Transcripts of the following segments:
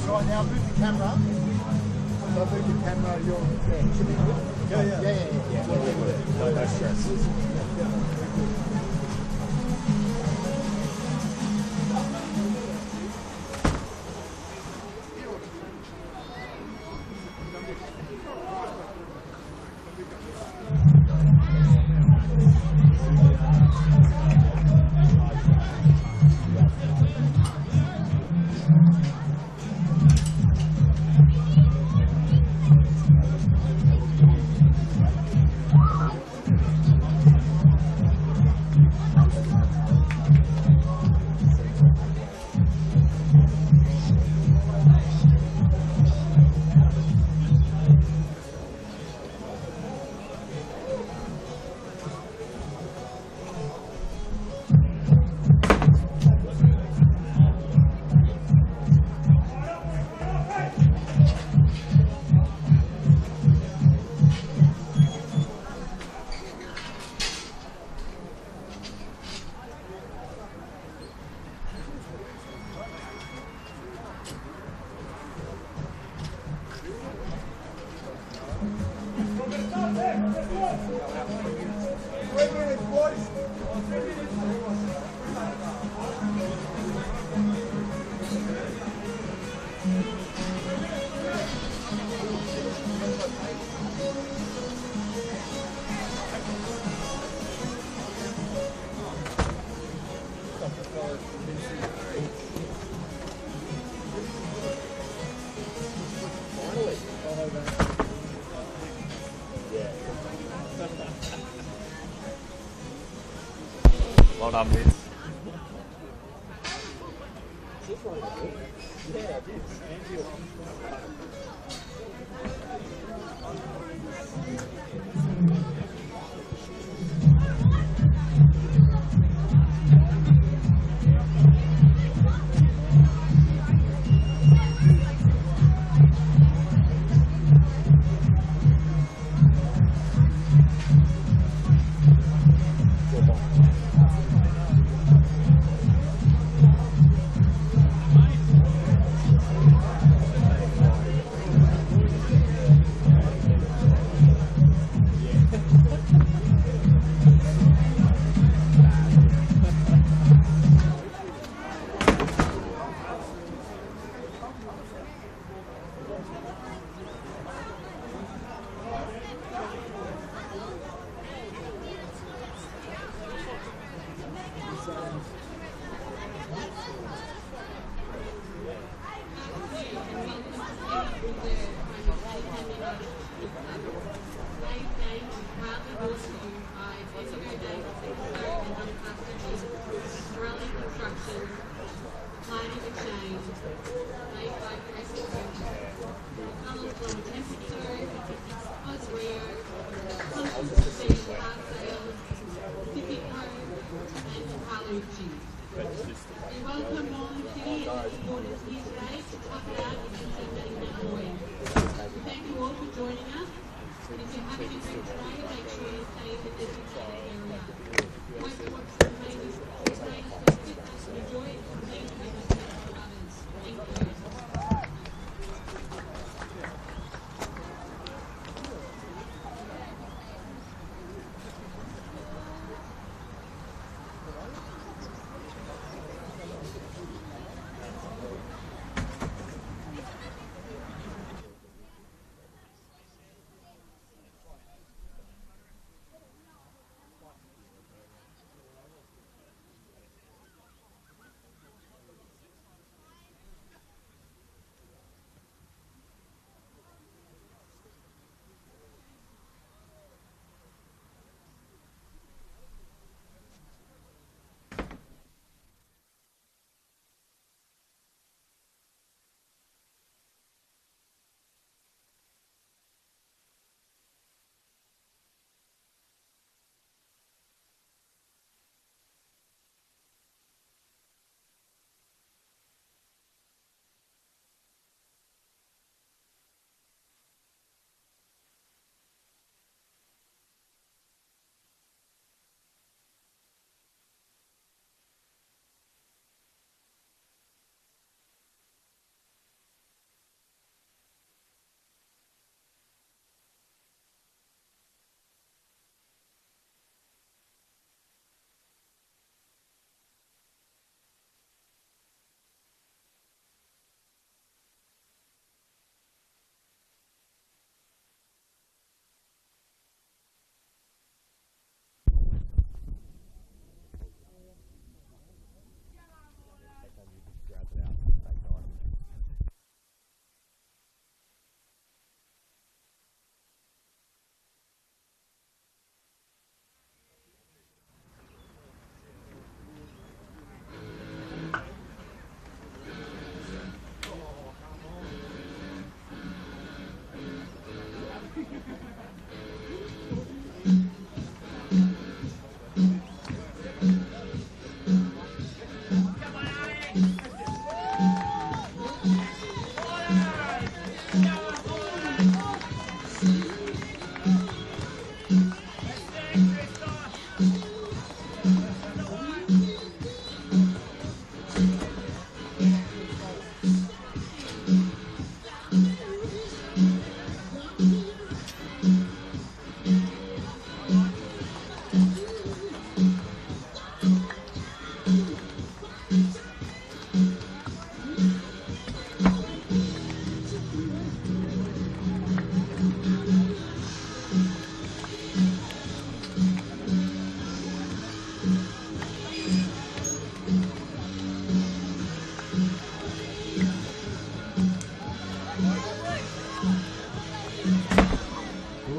Right now, move the camera. So move the camera, you're no stress. Well done, Vince.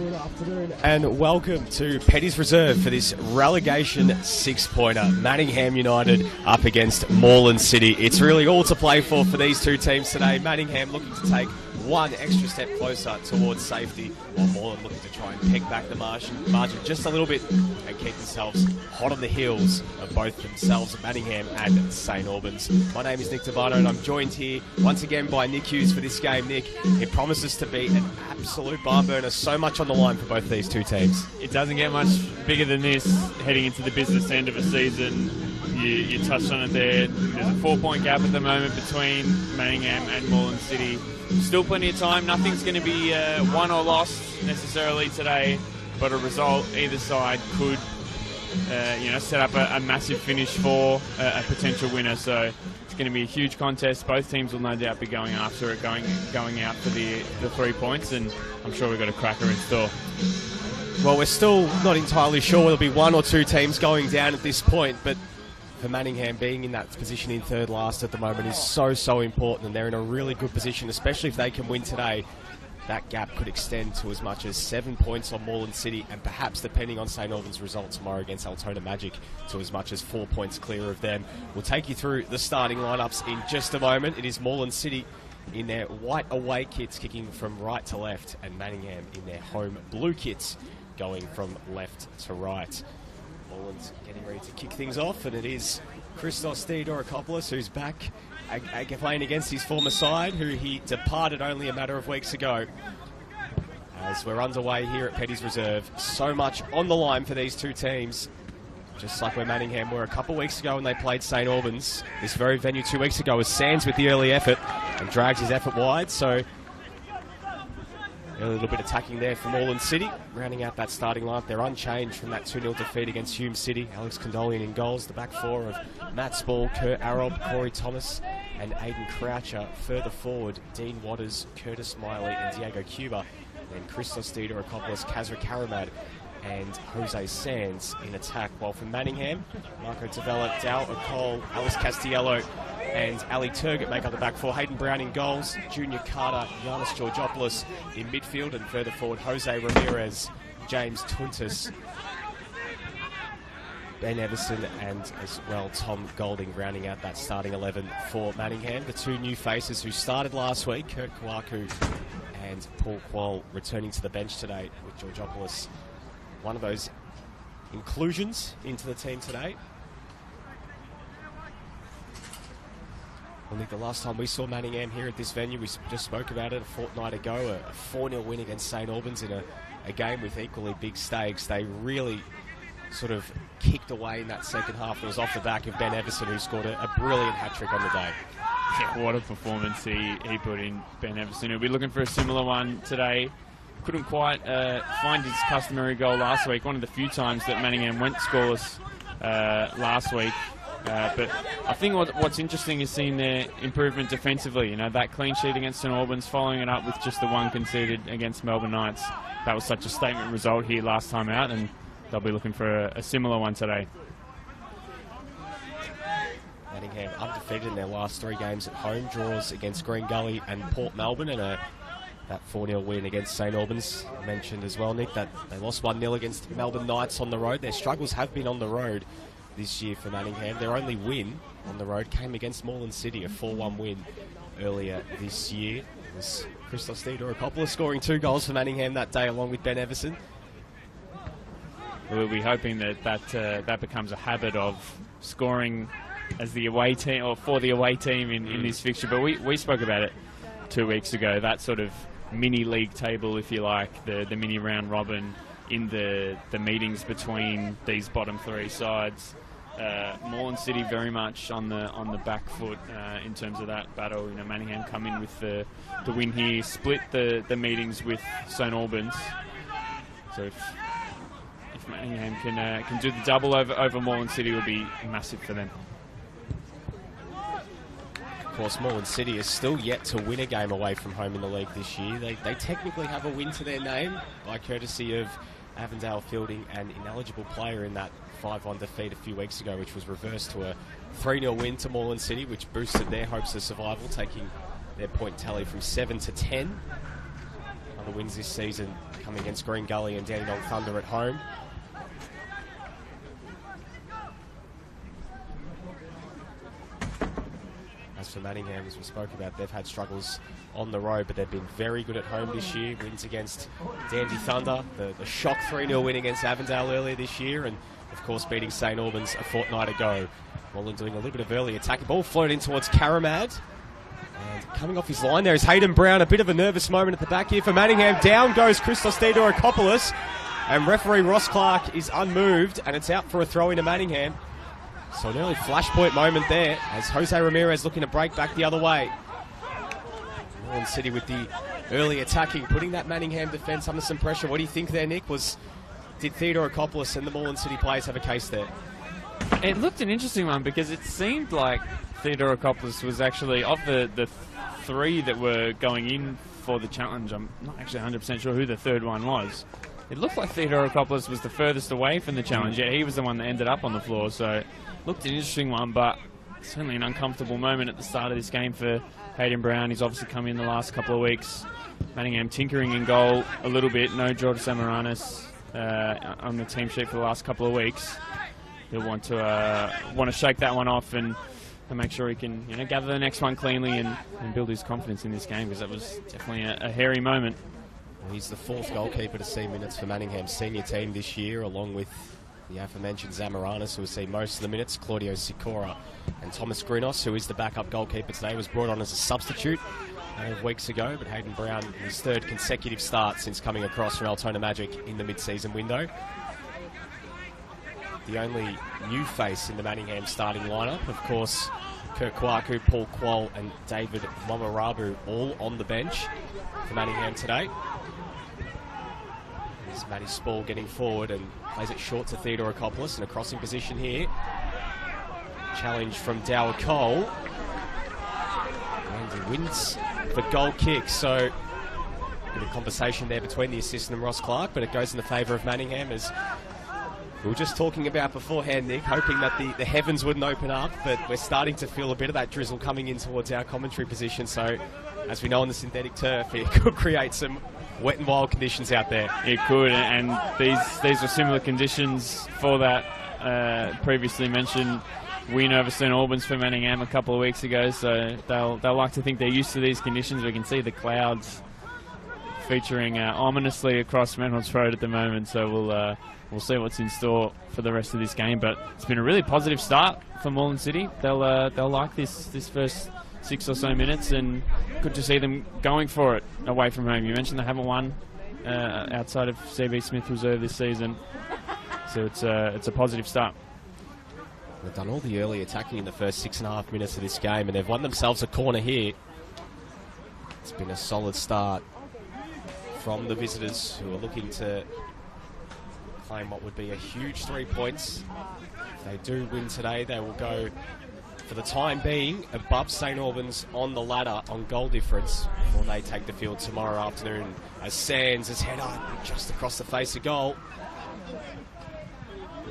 Good afternoon. And welcome to Petty's Reserve for this relegation six-pointer. Manningham United up against Moreland City. It's really all to play for these two teams today. Manningham looking to take one extra step closer towards safety, while Moreland looking to try and peg back the margin just a little bit and keep themselves hot on the heels of both themselves, Manningham and St Albans. My name is Nick Devano and I'm joined here once again by Nick Hughes for this game. Nick, it promises to be an absolute barn burner, so much on the line for both these two teams. It doesn't get much bigger than this heading into the business end of a season. You touched on it there. There's a 4-point gap at the moment between Manningham and Moreland City. Still plenty of time. Nothing's going to be won or lost necessarily today, but a result either side could set up a massive finish for a potential winner. So it's going to be a huge contest. Both teams will no doubt be going after it, going out for the 3 points, and I'm sure we've got a cracker in store. Well, we're still not entirely sure there'll be one or two teams going down at this point, but for Manningham, being in that position in third last at the moment is so important, and they're in a really good position, especially if they can win today. That gap could extend to as much as 7 points on Moreland City, and perhaps, depending on St Albans' result tomorrow against Altona Magic, to as much as 4 points clear of them. We'll take you through the starting lineups in just a moment. It is Moreland City in their white away kits kicking from right to left, and Manningham in their home blue kits going from left to right. Moreland's getting ready to kick things off, and it is Christos Theodorakopoulos who's back playing against his former side, who he departed only a matter of weeks ago. As we're underway here at Petty's Reserve, so much on the line for these two teams, just like where Manningham were a couple of weeks ago when they played St Albans. This very venue 2 weeks ago was Sands with the early effort and drags his effort wide, so a little bit attacking there from Moreland City, rounding out that starting lineup. They're unchanged from that 2-0 defeat against Hume City. Alex Condolian in goals. The back four of Matt Spall, Kurt Arob, Corey Thomas and Aidan Croucher. Further forward, Dean Waters, Curtis Miley and Diego Cuba. And Christos Theodorakopoulos, Kazra Karamad and Jose Sands in attack. While from Manningham, Marco Tavella, Dal O'Cole, Alice Castiello and Ali Turgut make up the back four. Hayden Brown in goals, Junior Carter, Giannis Georgopoulos in midfield, and further forward Jose Ramirez, James Tuntis, Ben Everson and as well Tom Golding rounding out that starting 11 for Manningham. The two new faces who started last week, Kurt Kwaku and Paul Quall, returning to the bench today with Georgopoulos, one of those inclusions into the team today. Well, Nick, the last time we saw Manningham here at this venue, we just spoke about it a fortnight ago, a 4-0 win against St Albans in a game with equally big stakes. They really sort of kicked away in that second half. It was off the back of Ben Everson, who scored a brilliant hat-trick on the day. Yeah, what a performance he put in, Ben Everson. He'll be looking for a similar one today. Couldn't quite find his customary goal last week, one of the few times that Manningham went scoreless last week. But I think what's interesting is seeing their improvement defensively. You know, that clean sheet against St Albans, following it up with just the one conceded against Melbourne Knights. That was such a statement result here last time out, and they'll be looking for a similar one today. Manningham undefeated in their last 3 games at home, draws against Green Gully and Port Melbourne, and that 4-0 win against St Albans. I mentioned as well, Nick, that they lost 1-0 against Melbourne Knights on the road. Their struggles have been on the road this year for Manningham. Their only win on the road came against Moreland City, a 4-1 win earlier this year. It was Christos Theodorakopoulos scoring 2 goals for Manningham that day along with Ben Everson. We'll be hoping that becomes a habit of scoring as the away team or for the away team in this fixture. But we spoke about it 2 weeks ago, that sort of mini league table, if you like, the mini round robin in the meetings between these bottom 3 sides. Moreland City very much on the back foot in terms of that battle. You know, Manningham come in with the win here, split the meetings with St Albans. So if Manningham can do the double over Moreland City, will be massive for them. Of course, Moreland City is still yet to win a game away from home in the league this year. They technically have a win to their name by courtesy of Avondale fielding an ineligible player in that 5-1 defeat a few weeks ago, which was reversed to a 3-0 win to Moreland City, which boosted their hopes of survival, taking their point tally from 7 to 10. the wins this season, coming against Green Gully and Dandenong Thunder at home. As for Manningham, as we spoke about, they've had struggles on the road, but they've been very good at home this year. Wins against Dandy Thunder, the shock 3-0 win against Avondale earlier this year, and of course beating St Albans a fortnight ago. Moreland doing a little bit of early attacking. Ball floated in towards Karamad. And coming off his line there is Hayden Brown. A bit of a nervous moment at the back here for Manningham. Down goes Christos Theodorakopoulos. And referee Ross Clark is unmoved, and it's out for a throw into Manningham. So an early flashpoint moment there as Jose Ramirez looking to break back the other way. Moreland City with the early attacking, putting that Manningham defence under some pressure. What do you think there, Nick? Did Theodorakopoulos and the Moreland City players have a case there? It looked an interesting one because it seemed like Theodorakopoulos was actually, of the three that were going in for the challenge, I'm not actually 100% sure who the third one was. It looked like Theodorakopoulos was the furthest away from the challenge. Yeah, he was the one that ended up on the floor, so it looked an interesting one, but certainly an uncomfortable moment at the start of this game for Hayden Brown. He's obviously come in the last couple of weeks. Manningham tinkering in goal a little bit. No George Samaranis on the team sheet for the last couple of weeks. He'll want to shake that one off and make sure he can gather the next one cleanly and build his confidence in this game, because that was definitely a hairy moment. He's the fourth goalkeeper to see minutes for Manningham's senior team this year, along with the aforementioned Zamaranis, who will see most of the minutes. Claudio Sikora and Thomas Grinos, who is the backup goalkeeper today, was brought on as a substitute weeks ago, but Hayden Brown, his third consecutive start since coming across from Altona Magic in the mid-season window. The only new face in the Manningham starting lineup, of course, Kirk Kwaku, Paul Quoll and David Momarabu, all on the bench for Manningham today. There's Matty Spall getting forward and plays it short to Theodorakopoulos in a crossing position here. Challenge from Dower Cole. And he wins the goal kick, so a bit of conversation there between the assistant and Ross Clark, but it goes in the favour of Manningham, as we were just talking about beforehand, Nick, hoping that the heavens wouldn't open up, but we're starting to feel a bit of that drizzle coming in towards our commentary position. So, as we know on the synthetic turf, it could create some wet and wild conditions out there. It could, and these were similar conditions for that previously mentioned win over St Albans for Manningham a couple of weeks ago. So they'll like to think they're used to these conditions. We can see the clouds featuring ominously across Reynolds Road at the moment. So we'll see what's in store for the rest of this game, but it's been a really positive start for Moreland City. They'll like this first 6 or so minutes, and good to see them going for it away from home. You mentioned they haven't won outside of CB Smith Reserve this season, so it's a positive start. They've done all the early attacking in the first 6.5 minutes of this game, and they've won themselves a corner here. It's been a solid start from the visitors, who are looking to claim what would be a huge 3 points. If they do win today, they will go, for the time being, above St Albans on the ladder on goal difference before they take the field tomorrow afternoon, as Sands is head on just across the face of goal.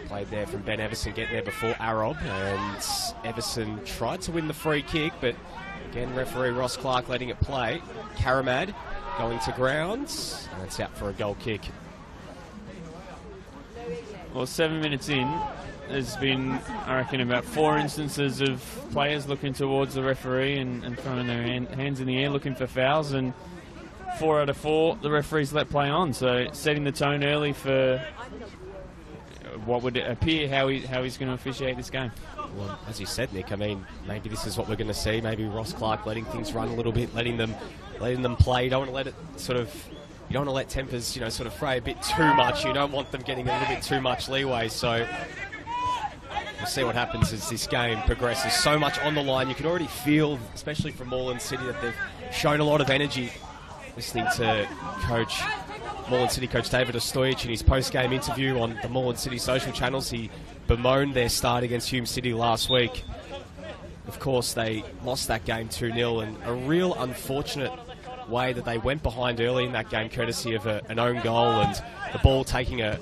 Played there from Ben Everson, getting there before Arob, and Everson tried to win the free kick, but again, referee Ross Clark letting it play. Karamad going to ground, and it's out for a goal kick. Well, 7 minutes in, there's been, I reckon, about 4 instances of players looking towards the referee and throwing their hands in the air looking for fouls, and 4 out of 4 the referees let play on, so setting the tone early for what would appear how he's going to officiate this game. Well, as you said, Nick, I mean, maybe this is what we're going to see. Maybe Ross Clark letting things run a little bit, letting them play. You don't want to let it you don't want to let tempers, sort of fray a bit too much. You don't want them getting a little bit too much leeway. So we'll see what happens as this game progresses. So much on the line. You can already feel, especially from Moreland City, that they've shown a lot of energy. Listening to Moreland City coach David Ostojic in his post-game interview on the Moreland City social channels, he bemoaned their start against Hume City last week. Of course, they lost that game 2-0, and a real unfortunate way that they went behind early in that game, courtesy of an own goal, and the ball taking a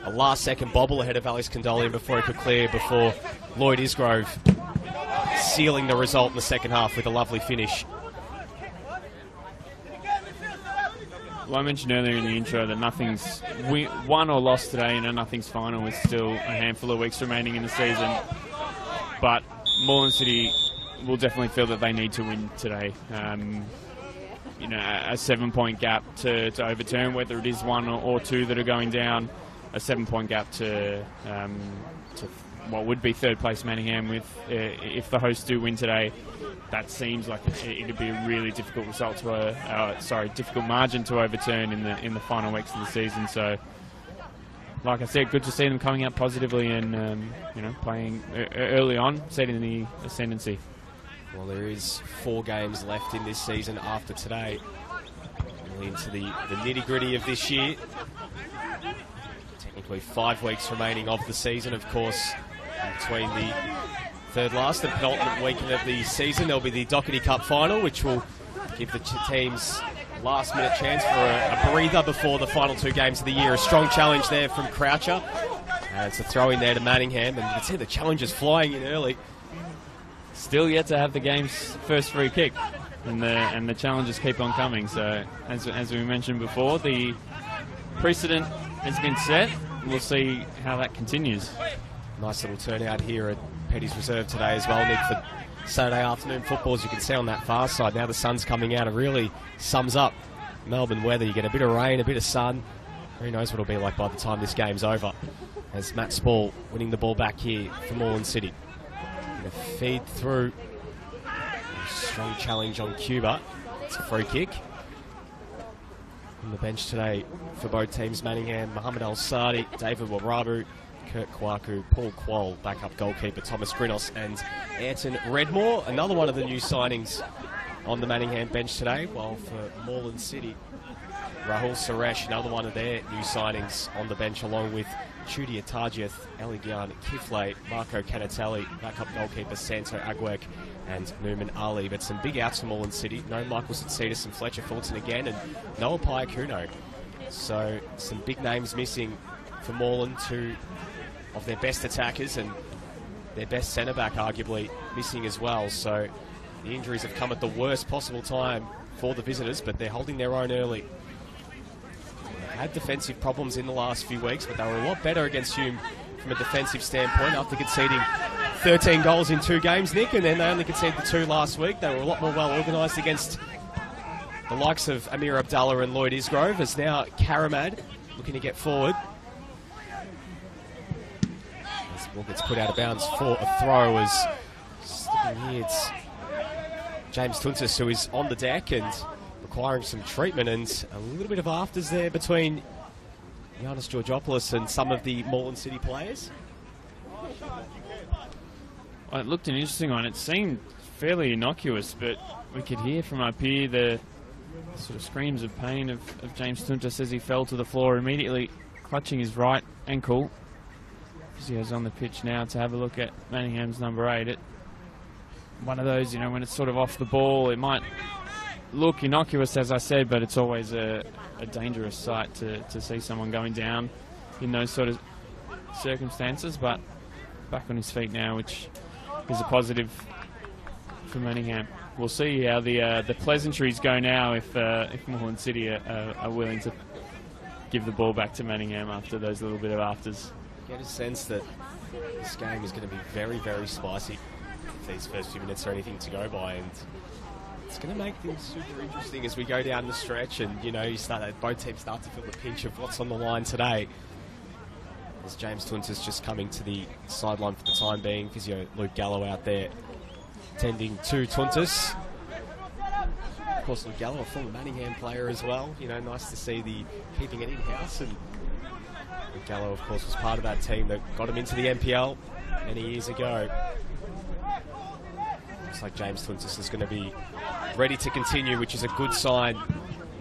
last-second bobble ahead of Alex Condolian before he could clear, before Lloyd Isgrove sealing the result in the second half with a lovely finish. I mentioned earlier in the intro that nothing's won or lost today, nothing's final. With still a handful of weeks remaining in the season. But Moreland City will definitely feel that they need to win today. A 7-point gap to overturn, whether it is one or two that are going down. A 7-point gap to what would be third place Manningham if the hosts do win today. That seems like it'd be a really difficult result difficult margin to overturn in the final weeks of the season. So, like I said, good to see them coming out positively and playing early on, setting the ascendancy. Well, there is 4 games left in this season after today. Really into the nitty-gritty of this year. Technically 5 weeks remaining of the season, of course. Between the third last and penultimate weekend of the season, there'll be the Doherty Cup final, which will give the teams last-minute chance for a breather before the final 2 games of the year. A strong challenge there from Croucher. And it's a throw in there to Manningham, and you can see the challengers flying in early. Still yet to have the game's first free kick, and the challenges keep on coming. So, as we mentioned before, the precedent has been set. We'll see how that continues. Nice little turnout here at Petty's Reserve today as well, Nick, for Saturday afternoon football. As you can see on that far side, now the sun's coming out. It really sums up Melbourne weather. You get a bit of rain, a bit of sun. Who knows what it'll be like by the time this game's over. As Matt Spall winning the ball back here for Moreland City. Going to feed through. A strong challenge on Cuba. It's a free kick. On the bench today for both teams, Manningham, Mohamed Al-Sadi, David Warabu, Kurt Kwaku, Paul Quoll, backup goalkeeper Thomas Grinos, and Ayrton Redmore, another one of the new signings on the Manningham bench today. While for Moreland City, Rahul Suresh, another one of their new signings on the bench, along with Chudi Atajiath, Eligian Kifle, Marco Canatelli, backup goalkeeper Santo Agwek, and Newman Ali. But some big outs for Moreland City. No Michael Satsitas and Fletcher Fulton again, and Noah Piacuno. So some big names missing for Moreland, 2 of their best attackers and their best centre-back arguably missing as well. So the injuries have come at the worst possible time for the visitors, but they're holding their own early. They've had defensive problems in the last few weeks, but they were a lot better against Hume from a defensive standpoint after conceding 13 goals in 2 games, Nick, and then they only conceded the 2 last week. They were a lot more well organised against the likes of Amir Abdallah and Lloyd Isgrove, as now Karamad looking to get forward. As the ball gets put out of bounds for a throw, as sticking here, it's James Tuntis who is on the deck and requiring some treatment, and a little bit of afters there between Giannis Georgopoulos and some of the Moreland City players. Well, it looked an interesting one. It seemed fairly innocuous, but we could hear from up here the sort of screams of pain of James Tuntis as he fell to the floor, immediately clutching his right ankle. Physio's on the pitch now to have a look at Manningham's number 8. One of those, when it's sort of off the ball, it might look innocuous, as I said, but it's always a dangerous sight to see someone going down in those sort of circumstances. But back on his feet now, which is a positive for Manningham. We'll see how the pleasantries go now if Moreland City are willing to give the ball back to Manningham after those little bit of afters. Get a sense that this game is going to be very, very spicy if these first few minutes are anything to go by, and it's going to make things super interesting as we go down the stretch, and both teams start to feel the pinch of what's on the line today. As James Tuntis just coming to the sideline for the time being, physio Luke Gallo out there tending to Tuntis. Of course, Luke Gallo, a former Manningham player as well. Nice to see the keeping it in-house, and Luke Gallo, of course, was part of that team that got him into the NPL many years ago. Looks like James Tuntis is going to be ready to continue, which is a good sign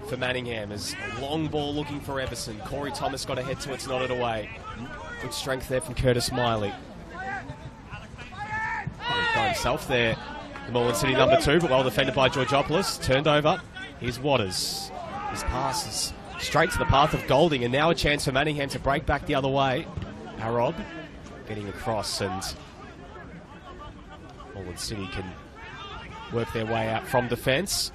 for Manningham. As a long ball looking for Everson. Corey Thomas got ahead to it, it's nodded away. Good strength there from Curtis Miley. By himself there, the Moreland City number 2, but well defended by Georgopoulos. Turned over. Here's Waters. His pass is straight to the path of Golding, and now a chance for Manningham to break back the other way. Arob getting across, and Moreland City can work their way out from defence.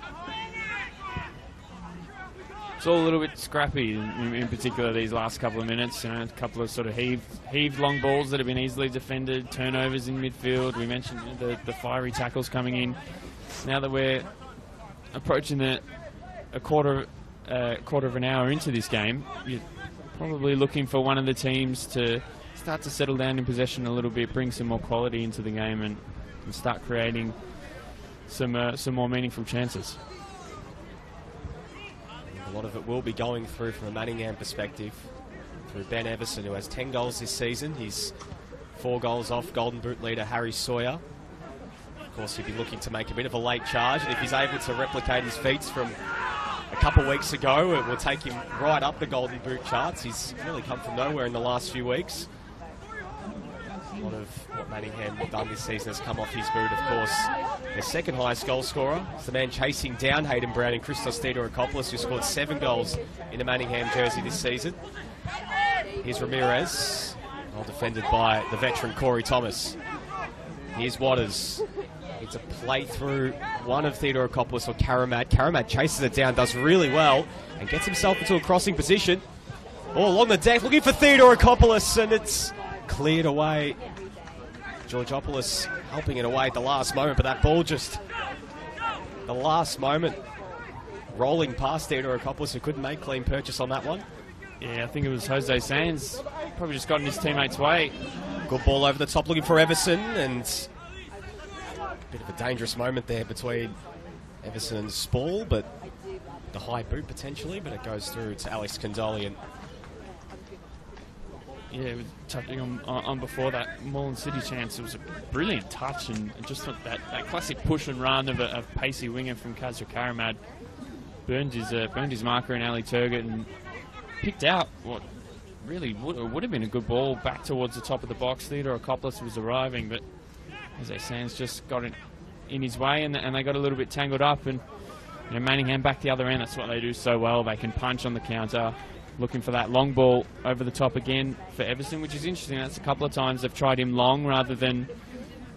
it's all a little bit scrappy, in particular these last couple of minutes. You know, a couple of sort of heaved long balls that have been easily defended, turnovers in midfield. We mentioned the fiery tackles coming in. Now that we're approaching a quarter of an hour into this game, you're probably looking for one of the teams to start to settle down in possession a little bit, bring some more quality into the game, and start creating some more meaningful chances. A lot of it will be going through from a Manningham perspective through Ben Everson, who has 10 goals this season. He's 4 goals off Golden Boot leader Harry Sawyer. Of course, he'd be looking to make a bit of a late charge, and if he's able to replicate his feats from a couple of weeks ago, it will take him right up the Golden Boot charts. He's really come from nowhere in the last few weeks. A lot of what Manningham have done this season has come off his boot, of course. Their second highest goal scorer is the man chasing down Hayden Brown and Christos Theodorakopoulos, who scored 7 goals in the Manningham jersey this season. Here's Ramirez, well defended by the veteran Corey Thomas. Here's Waters. It's a play through one of Theodorakopoulos or Karamad. Karamad chases it down, does really well, and gets himself into a crossing position. All along the deck, looking for Theodorakopoulos, and it's cleared away. Georgopoulos helping it away at the last moment, but that ball just, the last moment, rolling past Theodorakopoulos, who couldn't make clean purchase on that one. Yeah, I think it was Jose Sands. Probably just got in his teammate's way. Good ball over the top, looking for Everson, and a bit of a dangerous moment there between Everson and Spall, but the high boot potentially, but it goes through to Alex Condolian. Yeah, touching on before that Moreland City chance, it was a brilliant touch, and just that classic push and run of a pacey winger from Kazra Karamad burned his marker in Ali Turgut and picked out what really would have been a good ball back towards the top of the box. Theodorakopoulos was arriving, but Jose Sands just got it in his way, and they got a little bit tangled up, and Manningham back the other end. That's what they do so well. They can punch on the counter. Looking for that long ball over the top again for Everson, which is interesting. That's a couple of times they've tried him long rather than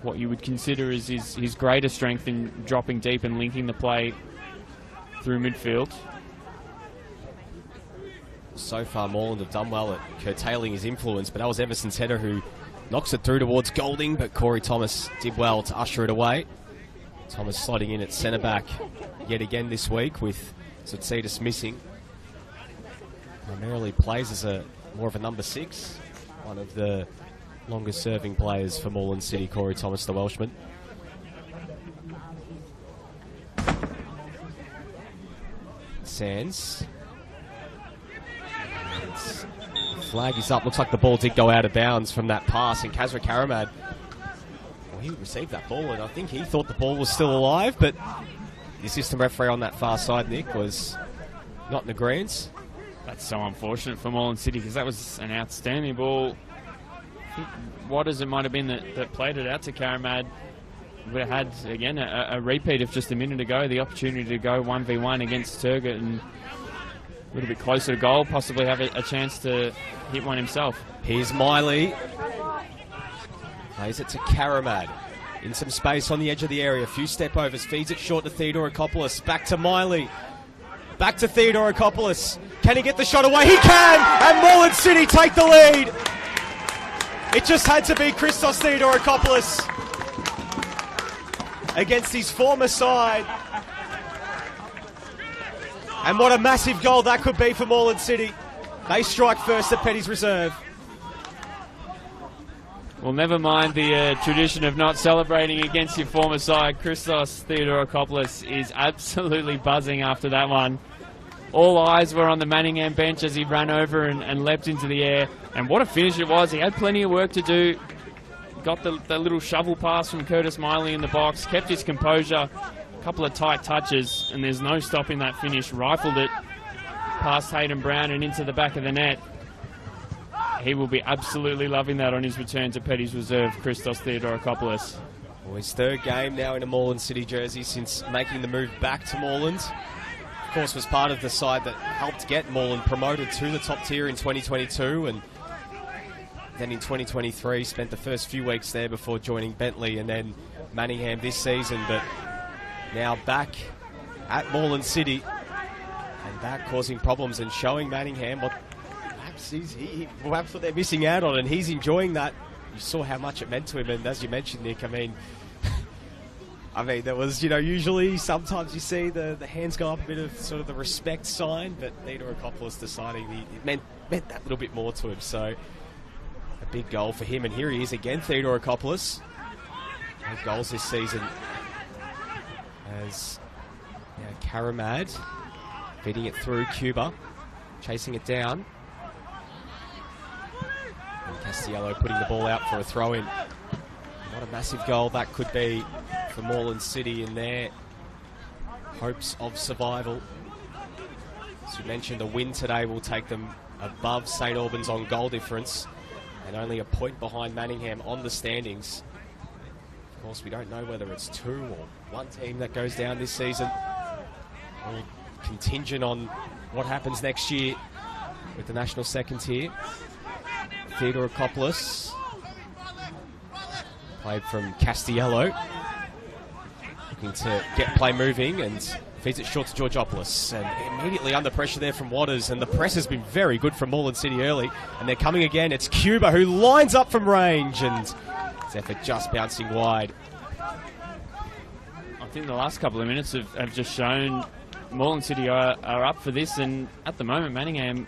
what you would consider is his greater strength in dropping deep and linking the play through midfield. So far, Moreland have done well at curtailing his influence, but that was Everson's header who knocks it through towards Golding, but Corey Thomas did well to usher it away. Thomas slotting in at centre-back yet again this week with Zotsitas missing. Primarily plays as more of a number 6, one of the longest serving players for Moreland City, Corey Thomas, the Welshman. Sands. Flag is up. Looks like the ball did go out of bounds from that pass, and Kazra Karamad, well, he received that ball, and I think he thought the ball was still alive, but the assistant referee on that far side, Nick, was not in agreement. That's so unfortunate for Moreland City, because that was an outstanding ball. I think Waters, it might have been that played it out to Karamad. We had, again, a repeat of just a minute ago, the opportunity to go 1v1 against Turgut and a little bit closer to goal, possibly have a chance to hit one himself. Here's Miley. Plays it to Karamad. In some space on the edge of the area. A few step overs. Feeds it short to Theodorakopoulos. Back to Miley. Back to Theodorakopoulos. Can he get the shot away? He can! And Moreland City take the lead. It just had to be Christos Theodorakopoulos against his former side. And what a massive goal that could be for Moreland City. They strike first at Petty's Reserve. Well, never mind the tradition of not celebrating against your former side. Christos Theodorakopoulos is absolutely buzzing after that one. All eyes were on the Manningham bench as he ran over and leapt into the air. And what a finish it was. He had plenty of work to do. Got the little shovel pass from Curtis Miley in the box. Kept his composure. A couple of tight touches. And there's no stopping that finish. Rifled it past Hayden Brown and into the back of the net. He will be absolutely loving that on his return to Petty's Reserve, Christos Theodorakopoulos. Well, his third game now in a Moreland City jersey since making the move back to Moreland. Of course, was part of the side that helped get Moreland promoted to the top tier in 2022, and then in 2023 spent the first few weeks there before joining Bentley and then Manningham this season, but now back at Moreland City and that causing problems and showing Manningham what perhaps what they're missing out on, and he's enjoying that. You saw how much it meant to him, and as you mentioned, Nick, I mean, there was, usually sometimes you see the hands go up a bit of sort of the respect sign, but Theodorakopoulos deciding it meant that little bit more to him. So a big goal for him, and here he is again, Theodorakopoulos. 8 goals this season as Karamad feeding it through Cuba, chasing it down. And Castiello putting the ball out for a throw-in. What a massive goal that could be for Moreland City in their hopes of survival. As you mentioned, a win today will take them above St Albans on goal difference and only a point behind Manningham on the standings. Of course, we don't know whether it's 2 or 1 team that goes down this season. All contingent on what happens next year with the national second tier. Theodorakopoulos played from Castiello, looking to get play moving and feeds it short to Georgopoulos, and immediately under pressure there from Waters, and the press has been very good from Moreland City early, and they're coming again. It's Cuba who lines up from range, and his effort just bouncing wide. I think the last couple of minutes have just shown Moreland City are up for this, and at the moment Manningham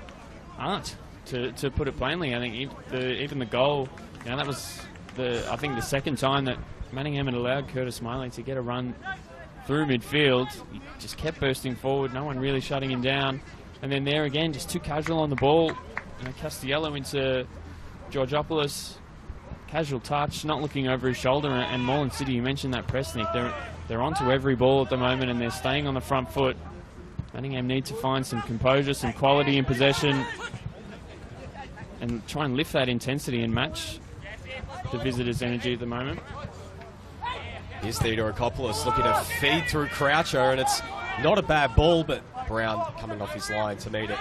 aren't, to put it plainly. I think even the goal, that was I think the second time that Manningham had allowed Curtis Miley to get a run through midfield. He just kept bursting forward, no one really shutting him down, and then there again, just too casual on the ball. Castiello into Georgopoulos, casual touch, not looking over his shoulder, and Moreland City, you mentioned that press, Nick, they're onto every ball at the moment, and they're staying on the front foot. Manningham need to find some composure, some quality in possession, and try and lift that intensity and match the visitors' energy at the moment. Here's Theodorakopoulos looking to feed through Croucher, and it's not a bad ball, but Brown coming off his line to meet it.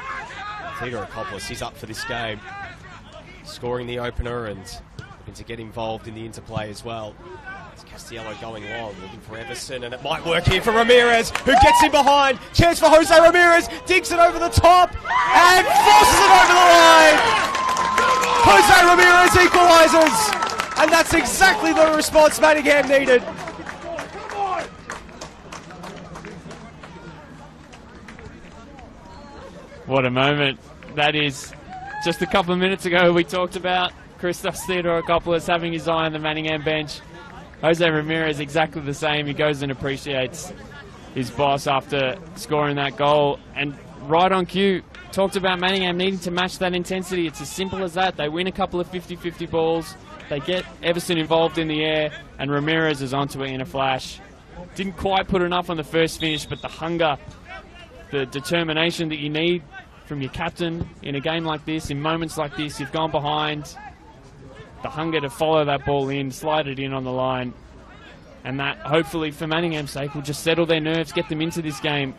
Theodorakopoulos, he's up for this game, scoring the opener and looking to get involved in the interplay as well. It's Castiello going long, looking for Everson, and it might work here for Ramirez, who gets in behind. Chance for Jose Ramirez, digs it over the top, and forces it over the line. Jose Ramirez equalises, and that's exactly the response Manningham needed. What a moment that is. Just a couple of minutes ago we talked about Christos Theodorakopoulos having his eye on the Manningham bench. Jose Ramirez exactly the same. He goes and appreciates his boss after scoring that goal, and right on cue talked about Manningham needing to match that intensity. It's as simple as that. They win a couple of 50-50 balls, they get Everson involved in the air, and Ramirez is onto it in a flash. Didn't quite put enough on the first finish, but the hunger, the determination that you need from your captain in a game like this, in moments like this, you've gone behind, the hunger to follow that ball in, slide it in on the line, and that, hopefully for Manningham's sake, will just settle their nerves, get them into this game.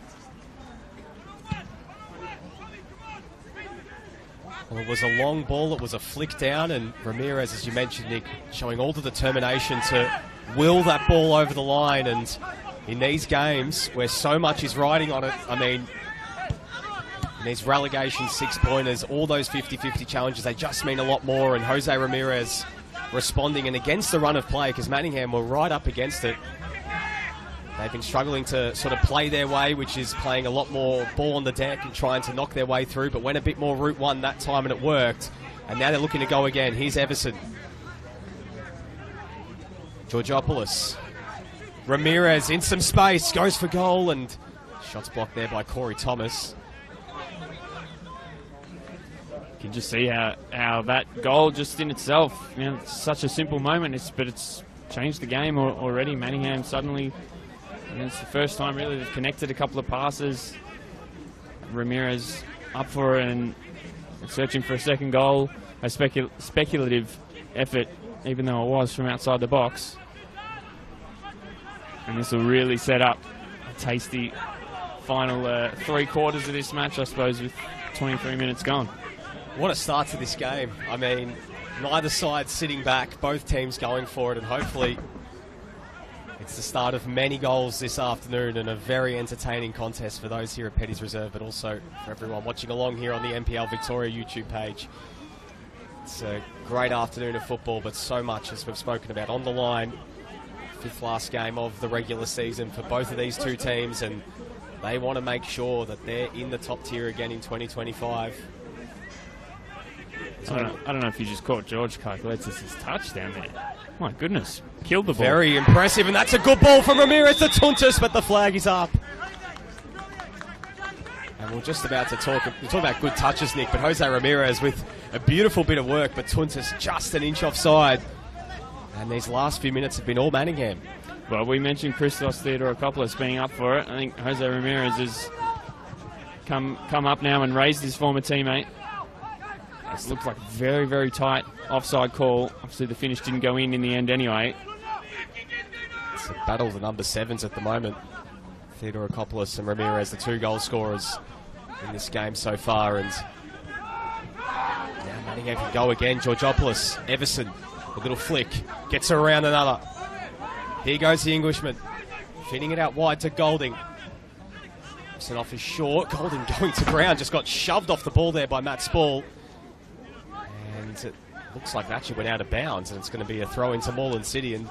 Well, it was a long ball, it was a flick down, and Ramirez, as you mentioned, Nick, showing all the determination to will that ball over the line. And in these games where so much is riding on it, I mean, in these relegation 6-pointers, all those 50-50 challenges, they just mean a lot more. And Jose Ramirez responding, and against the run of play, because Manningham were right up against it. They've been struggling to sort of play their way, which is playing a lot more ball on the deck and trying to knock their way through, but went a bit more route one that time and it worked. And now they're looking to go again. Here's Everson. Georgopoulos. Ramirez in some space, goes for goal, and shots blocked there by Corey Thomas. You can just see how that goal just in itself, it's such a simple moment, but it's changed the game already. Manningham suddenly, and it's the first time really they've connected a couple of passes. Ramirez up for it and searching for a second goal. A speculative effort, even though it was from outside the box. And this will really set up a tasty final 3 quarters of this match, I suppose, with 23 minutes gone. What a start to this game. I mean, neither side sitting back, both teams going for it, and hopefully It's the start of many goals this afternoon and a very entertaining contest for those here at Petty's Reserve, but also for everyone watching along here on the NPL Victoria YouTube page. It's a great afternoon of football, but so much, as we've spoken about, on the line. Fifth last game of the regular season for both of these two teams, and they want to make sure that they're in the top tier again in 2025. I don't know if you just caught George Karkoletzis' touchdown there. My goodness, killed the ball. Very impressive, and that's a good ball from Ramirez to Tuntis, but the flag is up. And we're just about to talk about good touches, Nick, but Jose Ramirez with a beautiful bit of work, but Tuntis just an inch offside. And these last few minutes have been all Manningham. Well, we mentioned Christos Theodorakopoulos being up for it. I think Jose Ramirez has come up now and raised his former teammate. It looks like a very, very tight offside call. Obviously, the finish didn't go in the end anyway. It's a battle of the number sevens at the moment. Theodorakopoulos and Ramirez, the two goal scorers in this game so far. And now Manningham can go again. Georgopoulos, Everson, a little flick, gets around another. Here goes the Englishman, feeding it out wide to Golding. Everson off is short. Golding going to ground, just got shoved off the ball there by Matt Spall. And it looks like it actually went out of bounds, and it's going to be a throw into Moreland City. And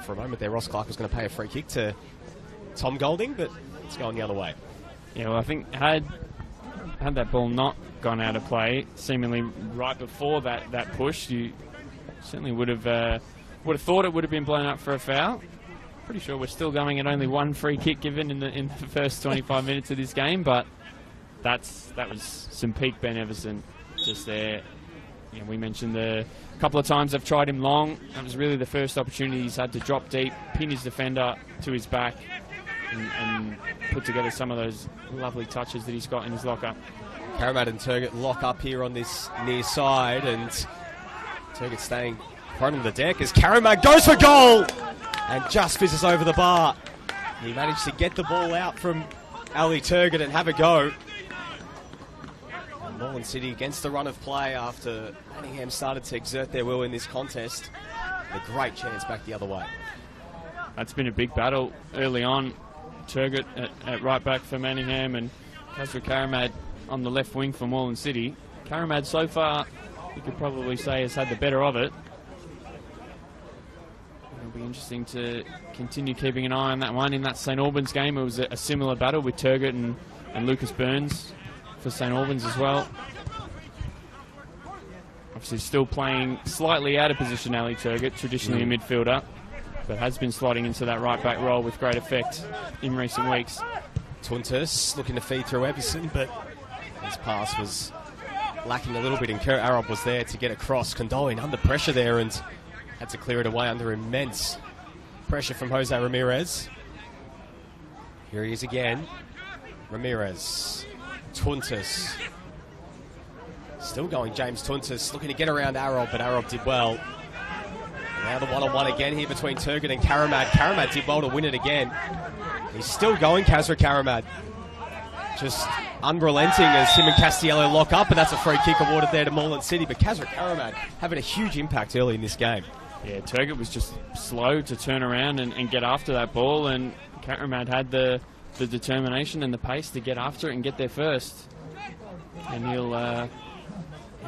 for a moment there, Ross Clark was going to pay a free kick to Tom Golding, but it's going the other way. Yeah, well, I think had that ball not gone out of play, seemingly right before that push, you certainly would have thought it would have been blown up for a foul. Pretty sure we're still going at only one free kick given in the first 25 minutes of this game, but that was some peak Ben Everson just there. You know, we mentioned a couple of times they've tried him long. That was really the first opportunity he's had to drop deep, pin his defender to his back, and put together some of those lovely touches that he's got in his locker. Karamad and Turgut lock up here on this near side, and Turgut staying front of the deck as Karamad goes for goal and just fizzes over the bar. He managed to get the ball out from Ali Turgut and have a go. And Moreland City against the run of play after Manningham started to exert their will in this contest. A great chance back the other way. That's been a big battle early on. Turgut at right back for Manningham and Kasra Karamad on the left wing for Moreland City. Karamad so far, you could probably say, has had the better of it. It'll be interesting to continue keeping an eye on that one. In that St Albans game, it was a similar battle with Turgut and Lucas Burns for St Albans as well. Obviously still playing slightly out of position, Ali Turgut, traditionally a midfielder, but has been sliding into that right back role with great effect in recent weeks. Tuntis looking to feed through Everson, but his pass was lacking a little bit, and Kurt Arob was there to get across. Condoin under pressure there and had to clear it away under immense pressure from Jose Ramirez. Here he is again. Ramirez. Tuntis. Still going, James Tuntis looking to get around Arob, but Arob did well. Now the one-on-one again here between Turgut and Karamad. Karamad did well to win it again. He's still going, Kasra Karamad. Just unrelenting as him and Castiello lock up, and that's a free kick awarded there to Moreland City. But Kasra Karamad having a huge impact early in this game. Yeah, Turgut was just slow to turn around and get after that ball, and Karamad had the determination and the pace to get after it and get there first. And he'll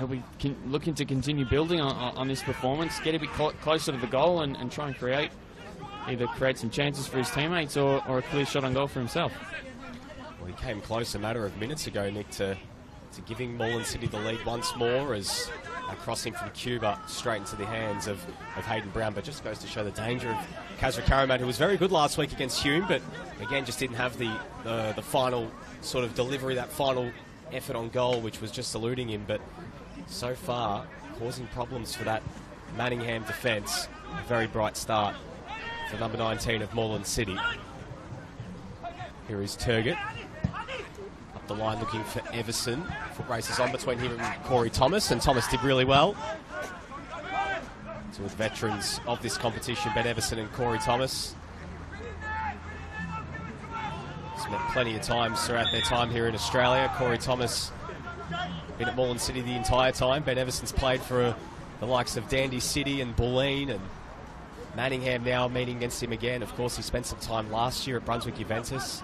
be looking to continue building on this performance, get a bit closer to the goal and try and create some chances for his teammates or a clear shot on goal for himself. Well, he came close a matter of minutes ago, Nick, to giving Moreland City the lead once more as a crossing from Cuba straight into the hands of Hayden Brown. But just goes to show the danger of Kasra Karamad, who was very good last week against Hume, but again just didn't have the final sort of delivery, that final effort on goal, which was just eluding him. But so far, causing problems for that Manningham defence. A very bright start for number 19 of Moreland City. Here is Turgut. Up the line looking for Everson. Foot races on between him and Corey Thomas, and Thomas did really well. Two of the veterans of this competition, Ben Everson and Corey Thomas. He's met plenty of times throughout their time here in Australia. Corey Thomas been at Moreland City the entire time. Ben Everson's played for the likes of Dandy City and Bulleen and Manningham now meeting against him again. Of course, he spent some time last year at Brunswick Juventus.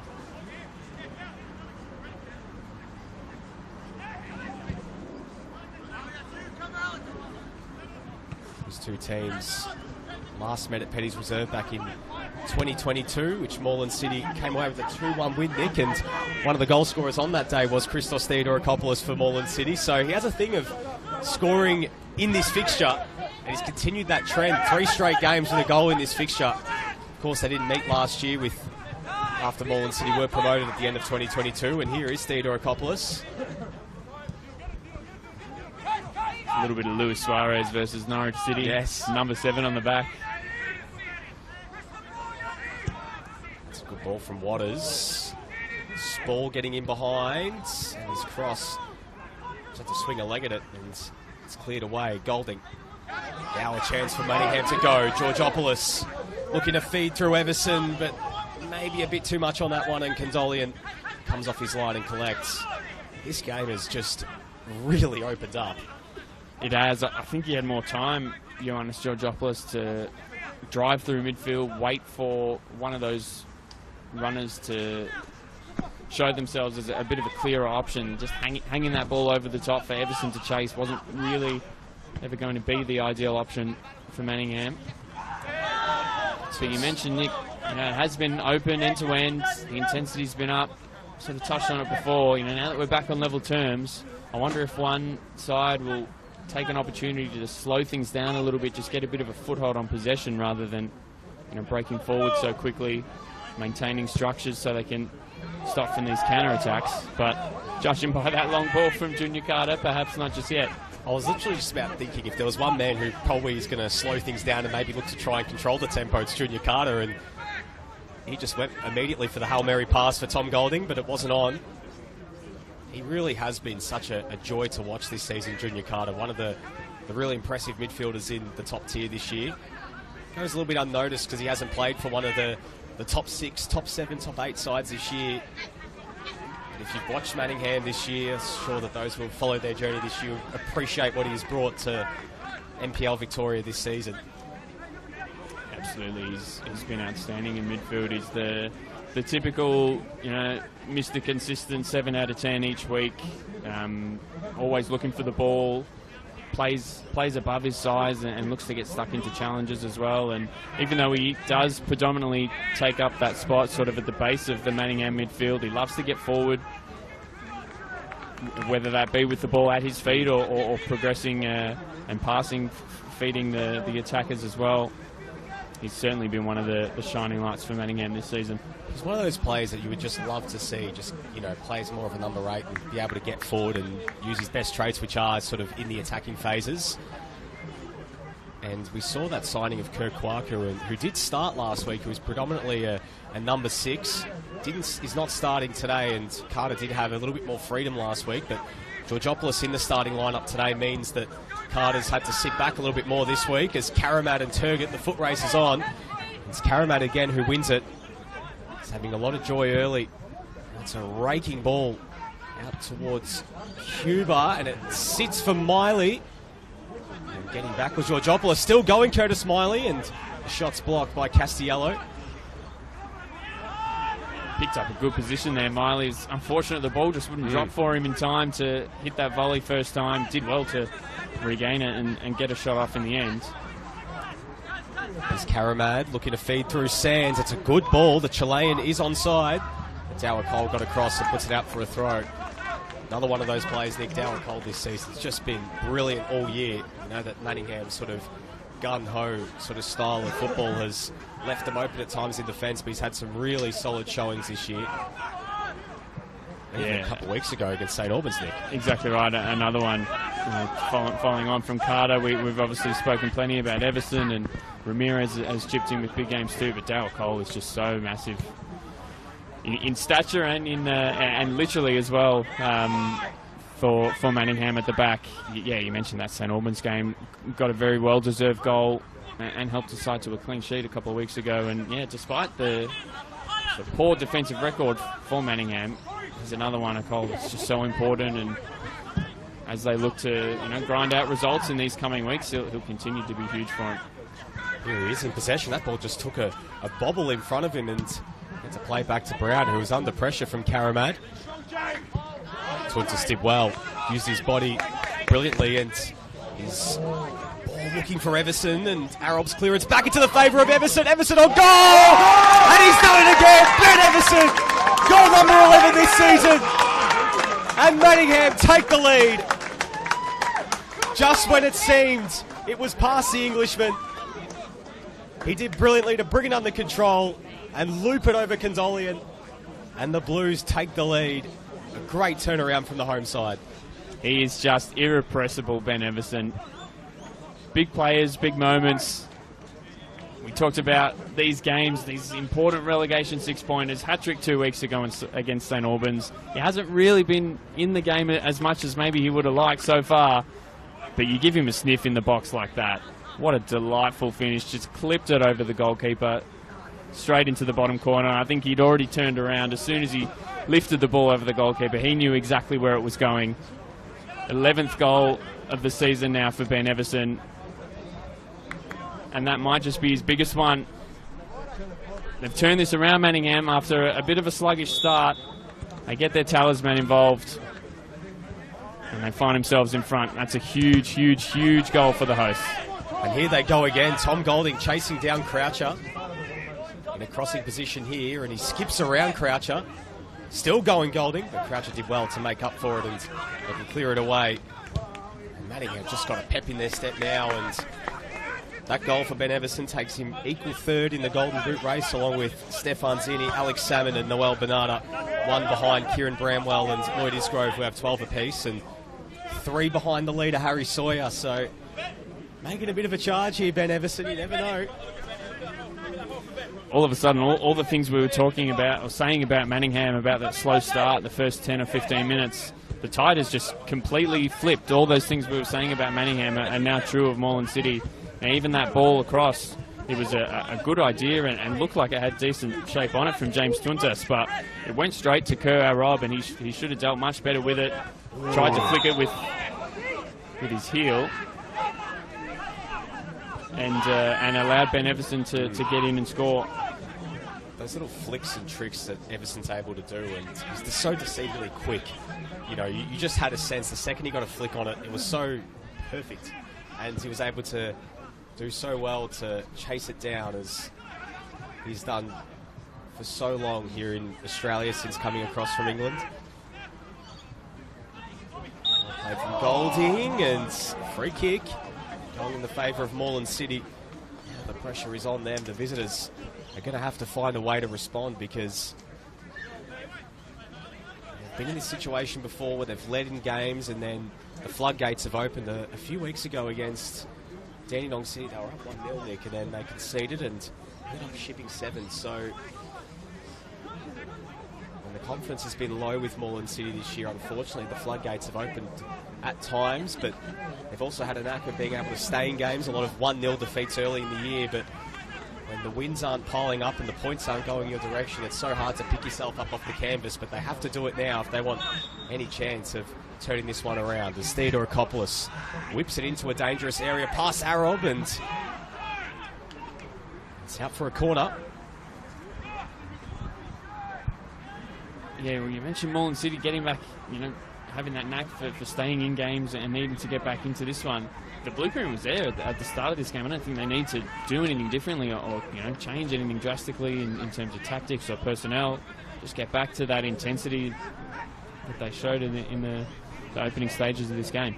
These two teams last met at Petty's Reserve back in 2022, which Moreland City came away with a 2-1 win, Nick, and one of the goal scorers on that day was Christos Theodorakopoulos for Moreland City. So he has a thing of scoring in this fixture, and he's continued that trend. 3 straight games with a goal in this fixture. Of course, they didn't meet last year after Moreland City were promoted at the end of 2022, and here is Theodorakopoulos. A little bit of Luis Suarez versus Norwich City. Yes. Number 7 on the back. It's a good ball from Waters. Spall getting in behind, and his cross. Just had to swing a leg at it, and it's cleared away. Golding. Now a chance for Manningham to go. Georgopoulos looking to feed through Everson, but maybe a bit too much on that one, and Condolian comes off his line and collects. This game has just really opened up. It has. I think he had more time, Ioannis Georgopoulos, to drive through midfield, wait for one of those runners to show themselves as a bit of a clearer option. Just hanging that ball over the top for Everson to chase wasn't really ever going to be the ideal option for Manningham. So you mentioned, Nick, it has been open end to end. The intensity's been up. Sort of touched on it before. Now that we're back on level terms, I wonder if one side will take an opportunity to just slow things down a little bit, just get a bit of a foothold on possession rather than breaking forward so quickly, maintaining structures so they can stop from these counter-attacks. But judging by that long ball from Junior Carter, perhaps not just yet. I was literally just about thinking if there was one man who probably is going to slow things down and maybe look to try and control the tempo, it's Junior Carter, and he just went immediately for the Hail Mary pass for Tom Golding, but it wasn't on. He really has been such a joy to watch this season, Junior Carter, one of the really impressive midfielders in the top tier this year. Goes a little bit unnoticed because he hasn't played for one of the top 6, top 7, top 8 sides this year. But if you've watched Manningham this year, I'm sure that those who have followed their journey this year appreciate what he's brought to NPL Victoria this season. Absolutely, he's been outstanding in midfield. He's the typical, Mr. Consistent 7 out of 10 each week. Always looking for the ball. Plays above his size and looks to get stuck into challenges as well. And even though he does predominantly take up that spot sort of at the base of the Manningham midfield, he loves to get forward, whether that be with the ball at his feet or progressing and passing, feeding the attackers as well. He's certainly been one of the shining lights for Manningham this season. He's one of those players that you would just love to see, just, plays more of a number 8 and be able to get forward and use his best traits, which are sort of in the attacking phases. And we saw that signing of Kirk Quaker, who did start last week, who was predominantly a number 6. Is not starting today, and Carter did have a little bit more freedom last week, but Georgopoulos in the starting lineup today means that Carter's had to sit back a little bit more this week as Karamat and Turgut, the foot race is on. It's Karamat again who wins it. He's having a lot of joy early. It's a raking ball out towards Cuba, and it sits for Miley. And getting back was Georgopoulos, still going Curtis Miley, and the shot's blocked by Castiello. Picked up a good position there. Miley's unfortunate the ball just wouldn't drop for him in time to hit that volley first time. Did well to regain it and get a shot off in the end. There's Karamad looking to feed through Sands. It's a good ball. The Chilean is onside. Dower Cole got across and puts it out for a throw. Another one of those players, Nick, Dower Cole this season, has just been brilliant all year. You know that Manningham's sort of gun-ho sort of style of football has left them open at times in defence, but he's had some really solid showings this year. Even a couple of weeks ago against St Albans, Nick. Exactly right. Another one following on from Carter. We've obviously spoken plenty about Everson, and Ramirez has chipped in with big games too, but Dower Cole is just so massive in stature and and literally as well for Manningham at the back. Yeah, you mentioned that St Albans game. Got a very well-deserved goal and helped the side to a clean sheet a couple of weeks ago. And yeah, despite the poor defensive record for Manningham, there's another one of Cole that's just so important. And as they look to grind out results in these coming weeks, he'll continue to be huge for him. Here he is in possession. That ball just took a bobble in front of him and had to play back to Brown, who was under pressure from Karamad. Tuntas did well, used his body brilliantly, and his ball looking for Everson, and Arob's clearance back into the favour of Everson. Everson on goal! And he's done it again! Ben Everson! Goal number 11 this season! And Manningham take the lead. Just when it seemed it was past the Englishman, he did brilliantly to bring it under control and loop it over Condolian. And the Blues take the lead. A great turnaround from the home side. He is just irrepressible, Ben Everson. Big players, big moments. We talked about these games, these important relegation 6-pointers. Hat-trick 2 weeks ago against St Albans. He hasn't really been in the game as much as maybe he would have liked so far. But you give him a sniff in the box like that. What a delightful finish. Just clipped it over the goalkeeper. Straight into the bottom corner. I think he'd already turned around. As soon as he lifted the ball over the goalkeeper, he knew exactly where it was going. 11th goal of the season now for Ben Everson. And that might just be his biggest one. They've turned this around, Manningham, after a bit of a sluggish start. They get their talisman involved. And they find themselves in front. That's a huge, huge, huge goal for the hosts. And here they go again. Tom Golding chasing down Croucher. In a crossing position here, and he skips around Croucher. Still going Golding, but Croucher did well to make up for it and they can clear it away. And Manningham just got a pep in their step now, and that goal for Ben Everson takes him equal third in the Golden Boot race, along with Stefan Zini, Alex Salmon and Noel Bernarda. One behind Kieran Bramwell and Lloyd Isgrove, who have 12 apiece, and 3 behind the leader, Harry Sawyer. So making a bit of a charge here, Ben Everson, you never know. All of a sudden, all the things we were talking about or saying about Manningham, about that slow start, the first 10 or 15 minutes, the tide has just completely flipped. All those things we were saying about Manningham are now true of Moreland City. And even that ball across, it was a good idea and looked like it had decent shape on it from James Tuntas, but it went straight to Kerr Arob, and he should have dealt much better with it. Tried to flick it with his heel. And allowed Ben Everson to get in and score. Those little flicks and tricks that Everson's able to do, and he's so deceivingly quick. You know, you just had a sense the second he got a flick on it, it was so perfect. And he was able to do so well to chase it down, as he's done for so long here in Australia since coming across from England. Played from Golding, and free kick. Going in the favour of Moreland City. Now the pressure is on them. The visitors are going to have to find a way to respond, because they've been in this situation before where they've led in games and then the floodgates have opened. A few weeks ago against Dandenong City, they were up 1-0, Nick, and then they conceded and ended up shipping 7. So and the confidence has been low with Moreland City this year. Unfortunately, the floodgates have opened at times, but they've also had a knack of being able to stay in games. A lot of 1-0 defeats early in the year, but when the wins aren't piling up and the points aren't going your direction, it's so hard to pick yourself up off the canvas. But they have to do it now if they want any chance of turning this one around. As Theodorakopoulos whips it into a dangerous area past Arob, and it's out for a corner. Yeah, well, you mentioned Moreland City getting back, having that knack for staying in games and needing to get back into this one. The blueprint was there at the start of this game. I don't think they need to do anything differently or change anything drastically in terms of tactics or personnel. Just get back to that intensity that they showed in the opening stages of this game.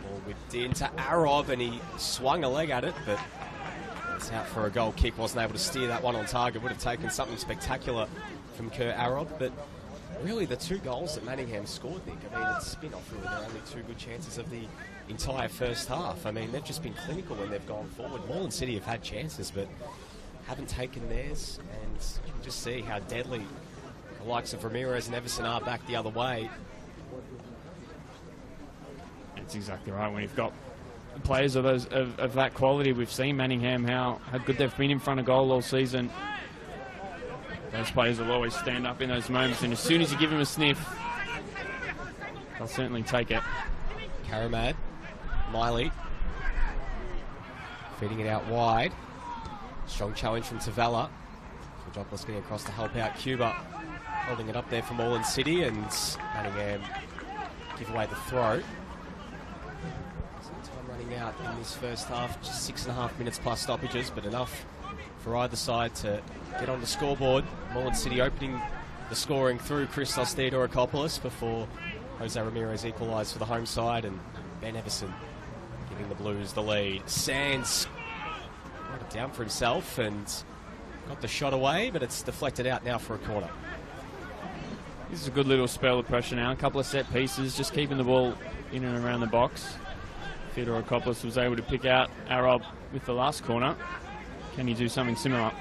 Ball whipped into Arob, and he swung a leg at it, but it's out for a goal kick. Wasn't able to steer that one on target. Would have taken something spectacular from Kerr Arob, but really the 2 goals that Manningham scored, Nick, I mean, it's been off really their only 2 good chances of the entire first half. I mean, they've just been clinical when they've gone forward. Moreland City have had chances, but haven't taken theirs, and you can just see how deadly the likes of Ramirez and Everson are back the other way. That's exactly right. When you've got players of that quality, we've seen Manningham how good they've been in front of goal all season. Those players will always stand up in those moments, and as soon as you give them a sniff, they'll certainly take it. Karamad, Miley, Feeding it out wide. Strong challenge from Tavalla. Jopless getting across to help out Cuba. Holding it up there for Moreland City, and Manningham give away the throw. Some time running out in this first half, just 6.5 minutes plus stoppages, but enough for either side to get on the scoreboard. Moreland City opening the scoring through Christos Theodorakopoulos before Jose Ramirez equalised for the home side, and Ben Everson giving the Blues the lead. Sands got it down for himself and got the shot away, but it's deflected out now for a corner. This is a good little spell of pressure now. A couple of set pieces, just keeping the ball in and around the box. Theodorakopoulos was able to pick out Arob with the last corner. Can he do something similar?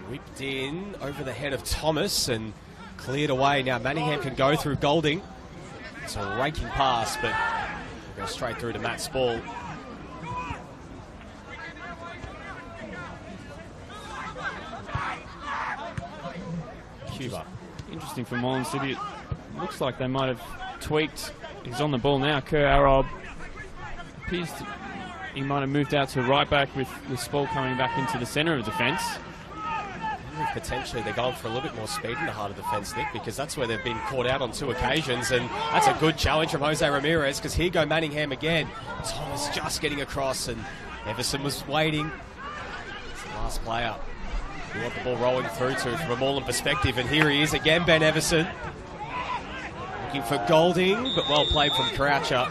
Whipped in over the head of Thomas and cleared away. Now Manningham can go through Golding. It's a raking pass, but we'll go straight through to Matt Spall. Cuba. Interesting for Moreland City. It looks like they might have tweaked. He's on the ball now. Kerr Arob appears to, he might have moved out to right back with Spall coming back into the centre of defence. Potentially they're going for a little bit more speed in the heart of the fence, Nick, because that's where they've been caught out on 2 occasions, and that's a good challenge from Jose Ramirez, because here go Manningham again. Thomas just getting across, and Everson was waiting. It's the last player you want the ball rolling through to from a Moreland perspective, and here he is again, Ben Everson. Looking for Golding, but well played from Croucher.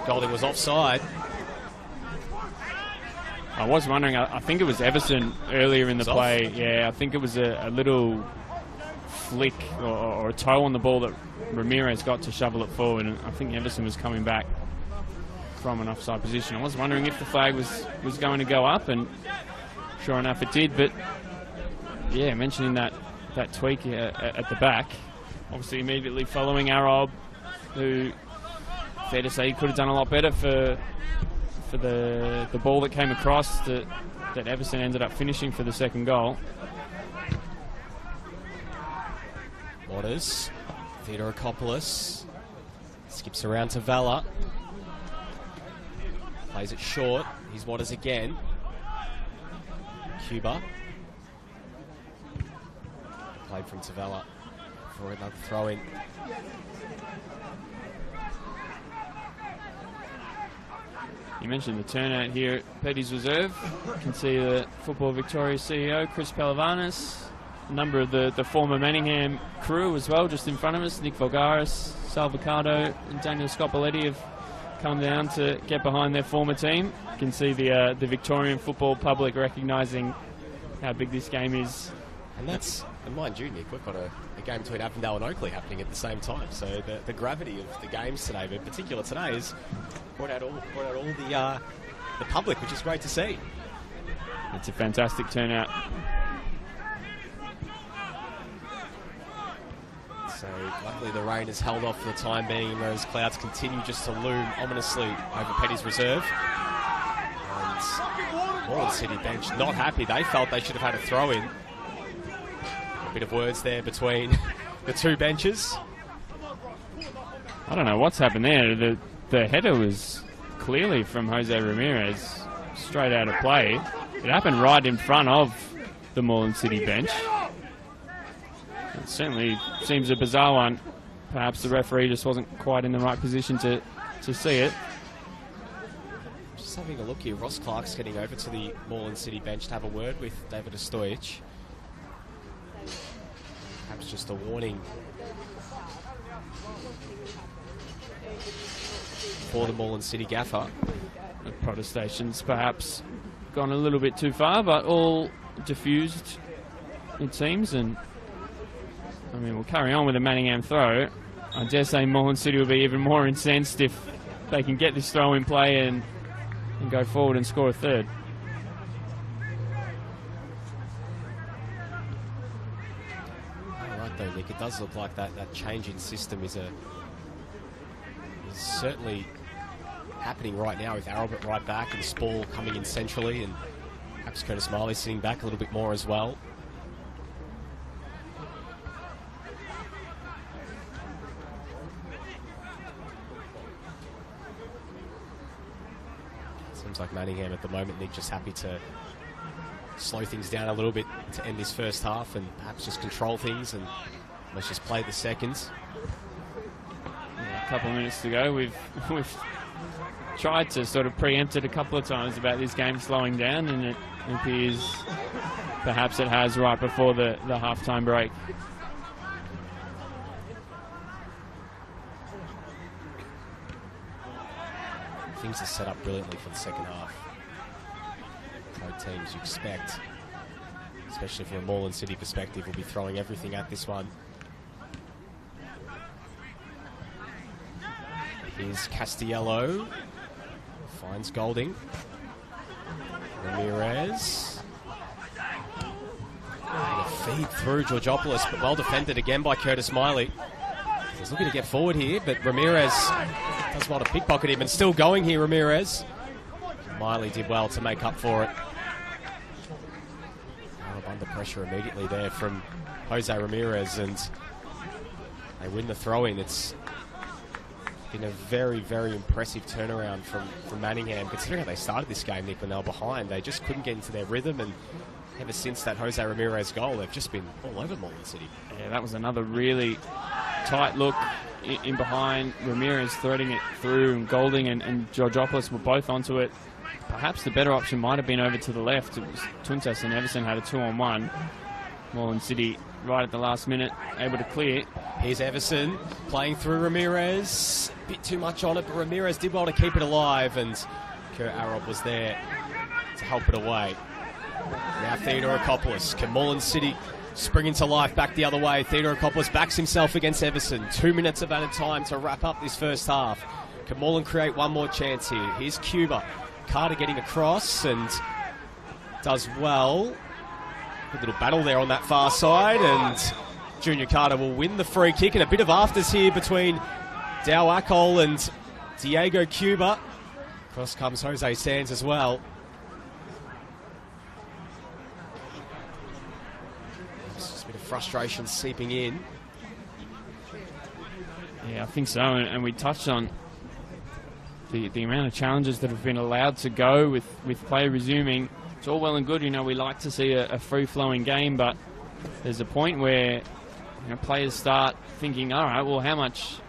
Golding was offside. I was wondering, I think it was Everson earlier in the play. Yeah, I think it was a little flick or a toe on the ball that Ramirez got to shovel it forward, and I think Everson was coming back from an offside position. I was wondering if the flag was going to go up, and sure enough it did. But yeah, mentioning that tweak at the back, obviously immediately following Arob, who, fair to say, he could have done a lot better for the ball that came across that Everson ended up finishing for the second goal. Waters, Theodorakopoulos skips around to Vala, plays it short. Here's Waters again. Cuba played from Tavalla for another throw in. You mentioned the turnout here at Petty's Reserve. You can see the Football Victoria CEO, Chris Palavanis, a number of the former Manningham crew as well, just in front of us. Nick Volgaris, Salvacado and Daniel Scopoletti have come down to get behind their former team. You can see the Victorian football public recognising how big this game is. And mind you, Nick, we've got a game between Avondale and Oakley happening at the same time. So the gravity of the games today, but in particular today, is brought out all the public, which is great to see. It's a fantastic turnout. So luckily the rain has held off for the time being, and those clouds continue just to loom ominously over Petty's Reserve. And Moreland City bench not happy. They felt they should have had a throw in. A bit of words there between the two benches. I don't know what's happened there. The header was clearly from Jose Ramirez, straight out of play. It happened right in front of the Moreland City bench. It certainly seems a bizarre one. Perhaps the referee just wasn't quite in the right position to see it. Just having a look here, Ross Clark's getting over to the Moreland City bench to have a word with David Ostojic. Perhaps just a warning for the Moreland City gaffer. The protestations perhaps gone a little bit too far, but all diffused, it seems. And I mean, we'll carry on with the Manningham throw. I dare say Moreland City will be even more incensed if they can get this throw in play and go forward and score a third. Though, Nick, it does look like that change in system is certainly happening right now, with Arrowbert right back and Spall coming in centrally, and perhaps Curtis Marley sitting back a little bit more as well. Seems like Manningham at the moment, they're just happy to slow things down a little bit to end this first half and perhaps just control things and let's just play the seconds. Yeah, a couple of minutes to go. We've tried to sort of preempt it a couple of times about this game slowing down, and it appears perhaps it has right before the halftime break. Things are set up brilliantly for the second half. Both teams, you expect, especially from a Moreland City perspective, will be throwing everything at this one. Here's Castiello. Finds Golding. Ramirez. And a feed through Georgopoulos, but well defended again by Curtis Miley. He's looking to get forward here, but Ramirez does well to pickpocket him and still going here, Ramirez. Miley did well to make up for it. Under pressure immediately there from Jose Ramirez, and they win the throw-in. It's been a very, very impressive turnaround from Manningham, considering how they started this game, Nick, when they were behind. They just couldn't get into their rhythm, and ever since that Jose Ramirez goal, they've just been all over Moreland City. Yeah, that was another really tight look in behind. Ramirez threading it through, and Golding and Georgopoulos were both onto it. Perhaps the better option might have been over to the left. It was Tuntas and Everson had a 2-on-1. Moreland City right at the last minute able to clear. Here's Everson playing through Ramirez. A bit too much on it, but Ramirez did well to keep it alive, and Kerr Arob was there to help it away. Now Theodorakopoulos. Can Moreland City spring into life back the other way? Theodorakopoulos backs himself against Everson. 2 minutes of added time to wrap up this first half. Can Moreland create one more chance here? Here's Cuba. Carter getting across and does well. Good little battle there on that far side, and Junior Carter will win the free kick, and a bit of afters here between Dow Akol and Diego Cuba. Across comes Jose Sands as well. Just a bit of frustration seeping in. Yeah, I think so, and we touched on the amount of challenges that have been allowed to go with play resuming. It's all well and good, you know, we like to see a free-flowing game, but there's a point where players start thinking, all right, well, how much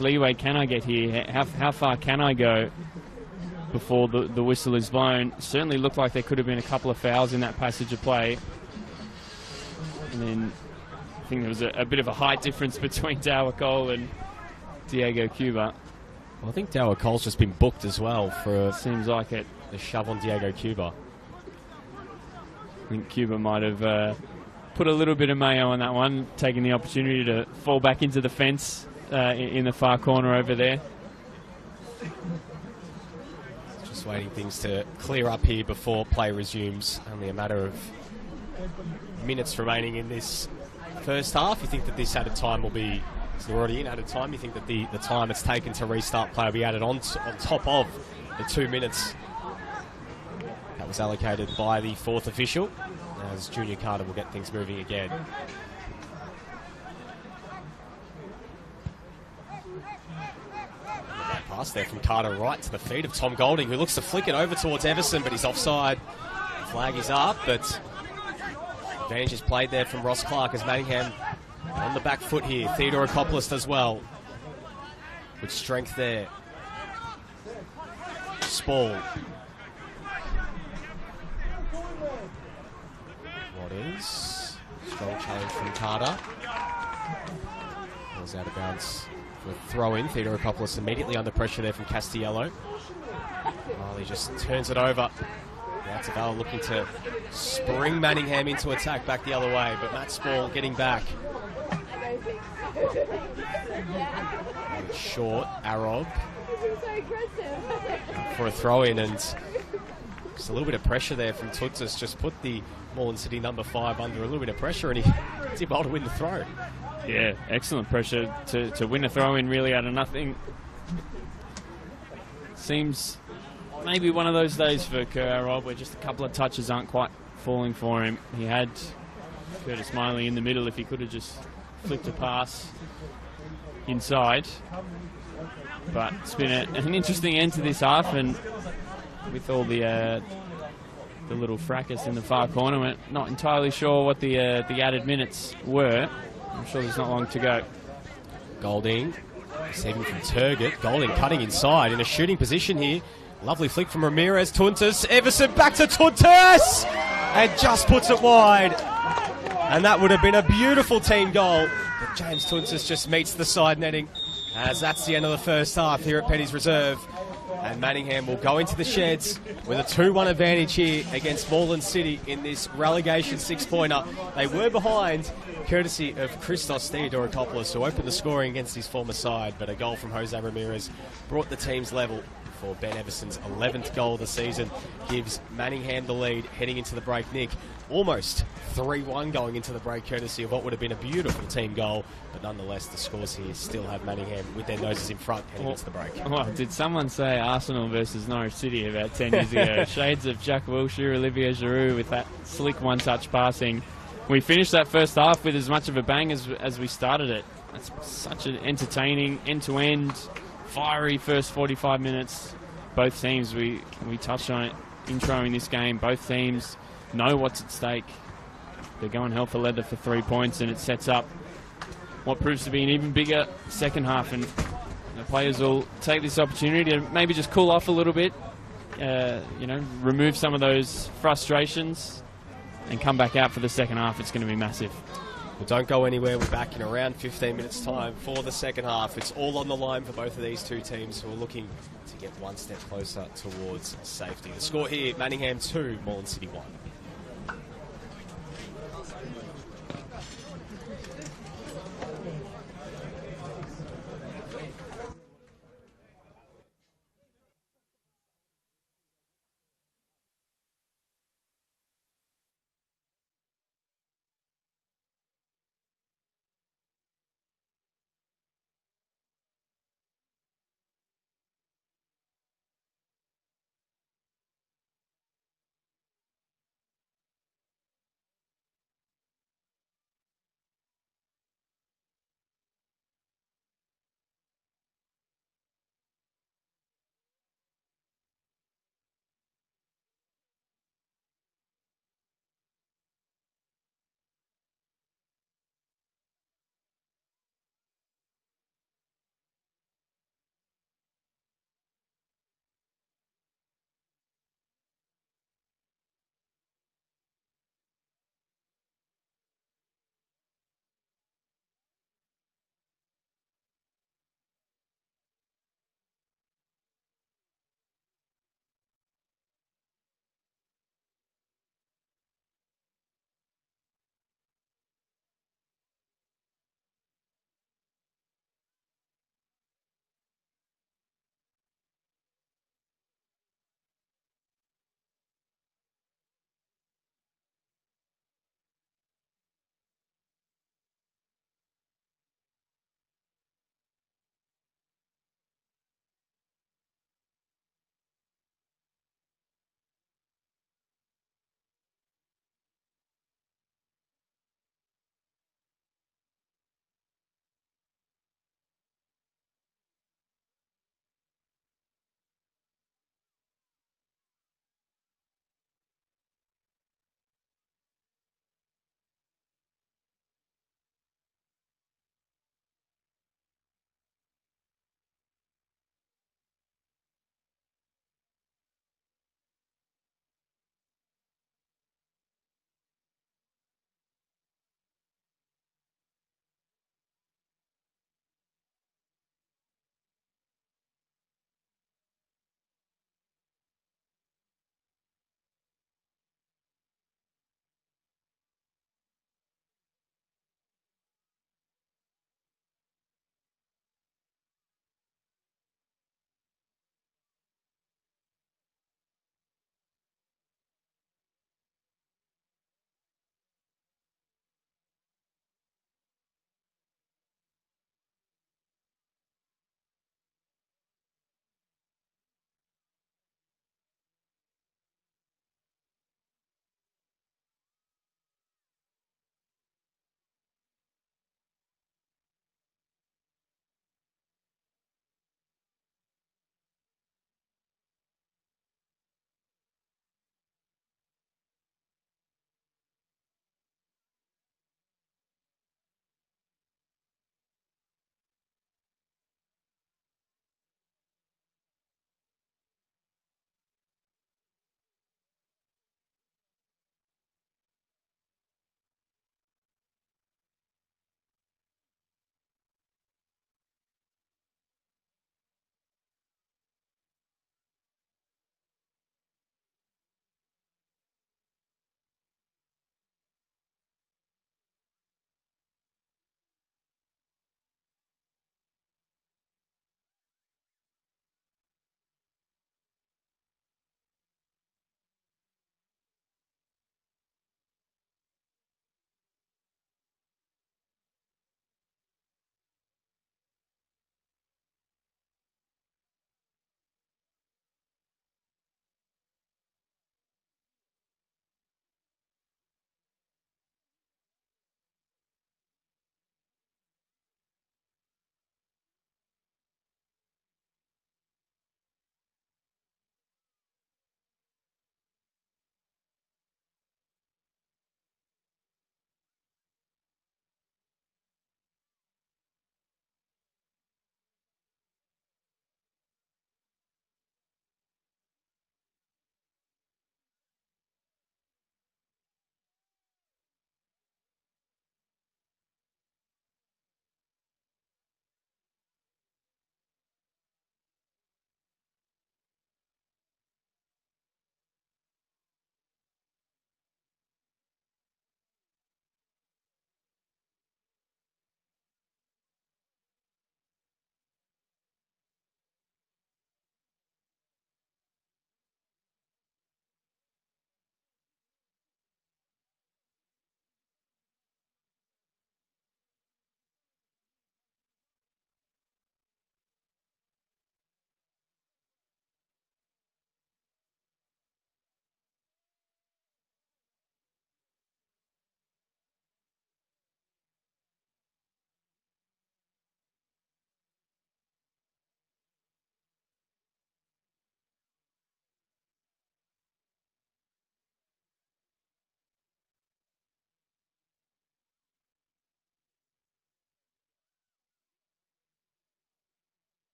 leeway can I get here? How far can I go before the whistle is blown? Certainly looked like there could have been a couple of fouls in that passage of play. And then I think there was a bit of a height difference between Dawakol and Diego Cuba. Well, I think Dower Cole's just been booked as well for seems like it. The shove on Diego Cuba. I think Cuba might have put a little bit of mayo on that one, taking the opportunity to fall back into the fence in the far corner over there. Just waiting things to clear up here before play resumes. Only a matter of minutes remaining in this first half. You think that this added time will be... So we're already in added time. You think that the time it's taken to restart play will be added on top of the 2 minutes that was allocated by the fourth official, as Junior Carter will get things moving again. That pass there from Carter right to the feet of Tom Golding, who looks to flick it over towards Everson, but he's offside. Flag is up, but advantage is played there from Ross Clark as Manningham on the back foot here. Theodorakopoulos does well. With strength there. Spall. What is? Strong challenge from Carter. Goes out of bounds for a throw-in. Theodorakopoulos immediately under pressure there from Castiello. Marley just turns it over. Now Tavalla looking to spring Manningham into attack back the other way, but Matt Spall getting back. Short, Arob for a throw-in, and just a little bit of pressure there from Tutsis. Just put the Moreland City number 5 under a little bit of pressure, and he did well to win the throw. Yeah, excellent pressure to win a throw-in really out of nothing. Seems maybe one of those days for Kerr Arob where just a couple of touches aren't quite falling for him. He had Curtis Smiley in the middle if he could have just flicked a pass inside. But it's been an interesting end to this half, and with all the little fracas in the far corner. We're not entirely sure what the added minutes were. I'm sure there's not long to go. Golding receiving from Turgott. Golding cutting inside in a shooting position here. Lovely flick from Ramirez. Tuntas. Everson back to Tuntas! And just puts it wide. And that would have been a beautiful team goal. But James Tuntas just meets the side netting. As that's the end of the first half here at Penny's Reserve. And Manningham will go into the sheds with a 2-1 advantage here against Moreland City in this relegation 6-pointer. They were behind, courtesy of Christos Theodorakopoulos, who opened the scoring against his former side, but a goal from Jose Ramirez brought the teams level for Ben Everson's 11th goal of the season. Gives Manningham the lead heading into the break. Nick, almost 3-1 going into the break, courtesy of what would have been a beautiful team goal, but nonetheless the scores here still have Manningham with their noses in front heading into the break. Well, did someone say Arsenal versus Norwich City about 10 years ago? Shades of Jack Wilshere, Olivier Giroud with that slick one-touch passing. We finished that first half with as much of a bang as we started it. That's such an entertaining, end-to-end, fiery first 45 minutes. Both teams, we touched on it, introing this game, both teams know what's at stake. They're going hell for leather for 3 points, and it sets up what proves to be an even bigger second half. And the players will take this opportunity to maybe just cool off a little bit, remove some of those frustrations, and come back out for the second half. It's going to be massive. Well, don't go anywhere. We're back in around 15 minutes' time for the second half. It's all on the line for both of these two teams who are looking to get one step closer towards safety. The score here, Manningham 2, Moreland City 1.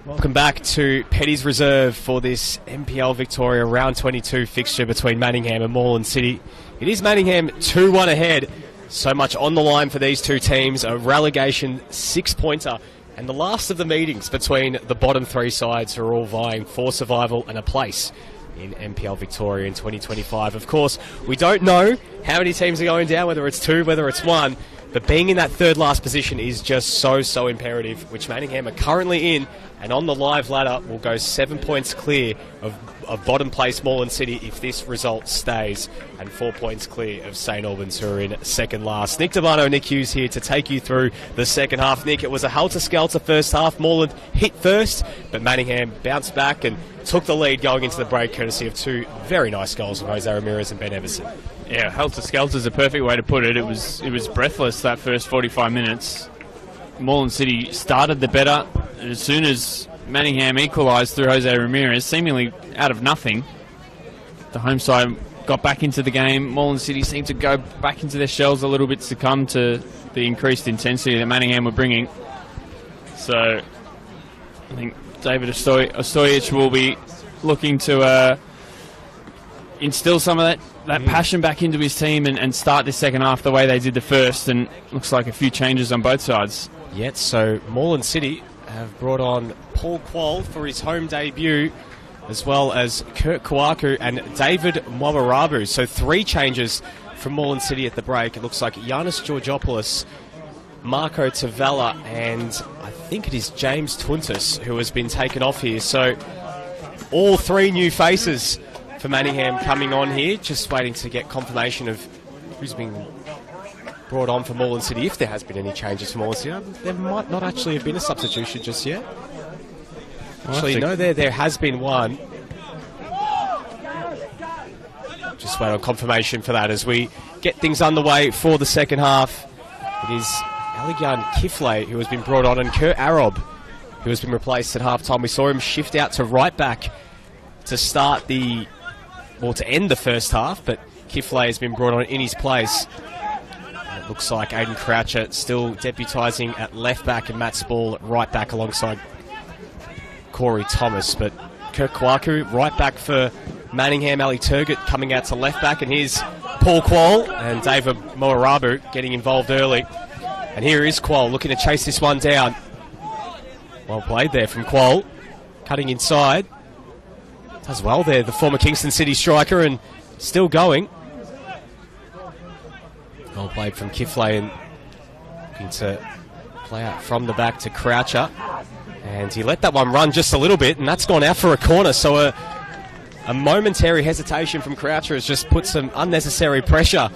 Welcome back to Petty's Reserve for this NPL Victoria Round 22 fixture between Manningham and Moreland City. It is Manningham 2-1 ahead. So much on the line for these two teams. A relegation 6-pointer. And the last of the meetings between the bottom three sides who are all vying for survival and a place in NPL Victoria in 2025. Of course, we don't know how many teams are going down, whether it's 2, whether it's 1. But being in that third last position is just so imperative, which Manningham are currently in. And on the live ladder will go 7 points clear of bottom place Moreland City if this result stays, and 4 points clear of St Albans, who are in second last. Nick Devano, Nick Hughes here to take you through the second half. Nick, it was a helter-skelter first half. Moreland hit first, but Manningham bounced back and took the lead going into the break, courtesy of 2 very nice goals from Jose Ramirez and Ben Everson. Yeah, helter-skelter is a perfect way to put it. It was breathless that first 45 minutes. Moreland City started the better. As soon as Manningham equalised through Jose Ramirez, seemingly out of nothing, the home side got back into the game. Moreland City seemed to go back into their shells a little bit, succumb to the increased intensity that Manningham were bringing. So I think David Ostojic will be looking to instill some of that passion back into his team and start this second half the way they did the first, and looks like a few changes on both sides. Yet, so Moreland City have brought on Paul Quall for his home debut, as well as Kurt Kwaku and David Mwawarabu. So 3 changes from Moreland City at the break. It looks like Giannis Georgopoulos, Marco Tavella, and I think it is James Tuntis who has been taken off here. So all 3 new faces for Manningham coming on here. Just waiting to get confirmation of who's been brought on for Moreland City, if there has been any changes for Moreland City. There might not actually have been a substitution just yet. Actually, no, there has been one. Just wait on confirmation for that as we get things underway for the second half. It is Aligan Kifle who has been brought on, and Kurt Arob who has been replaced at half-time. We saw him shift out to right back to start to end the first half, but Kifle has been brought on in his place. It looks like Aidan Croucher still deputising at left back and Matt Spall at right back alongside Corey Thomas. But Kirk Kwaku right back for Manningham. Ali Turgut coming out to left back, and here's Paul Quall and David Moarabu getting involved early. And here is Quall looking to chase this one down. Well played there from Quall, cutting inside. Does well there, the former Kingston City striker, and still going. Well played from Kifle, and looking to play out from the back to Croucher. And he let that one run just a little bit, and that's gone out for a corner. So a momentary hesitation from Croucher has just put some unnecessary pressure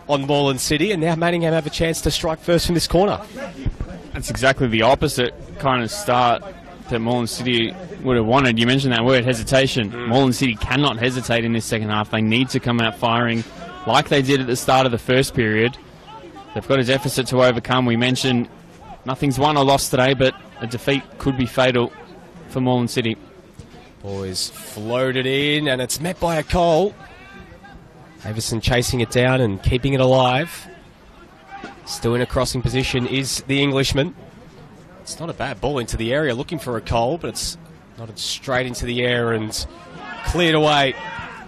on Moreland City, and now Manningham have a chance to strike first from this corner. That's exactly the opposite kind of start that Moreland City would have wanted. You mentioned that word, hesitation. Moreland City cannot hesitate in this second half. They need to come out firing like they did at the start of the first period. They've got a deficit to overcome. We mentioned nothing's won or lost today, but a defeat could be fatal for Moreland City. Boys floated in, and it's met by a goal. Everson chasing it down and keeping it alive. Still in a crossing position is the Englishman. It's not a bad ball into the area, looking for a goal, but it's nodded straight into the air and cleared away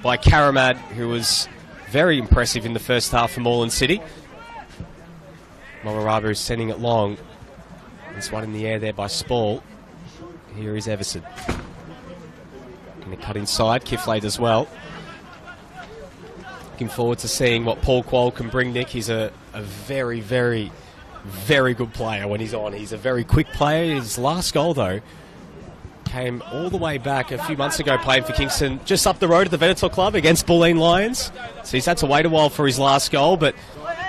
by Karamad, who was very impressive in the first half for Moreland City. Momarabu sending it long. There's one in the air there by Spall. Here is Everson. Going to cut inside. Kifle as well. Looking forward to seeing what Paul Quall can bring, Nick. He's a very, very, very good player when he's on. He's a very quick player. His last goal, though, came all the way back a few months ago playing for Kingston, just up the road at the Venator Club against Bulleen Lions. So he's had to wait a while for his last goal, but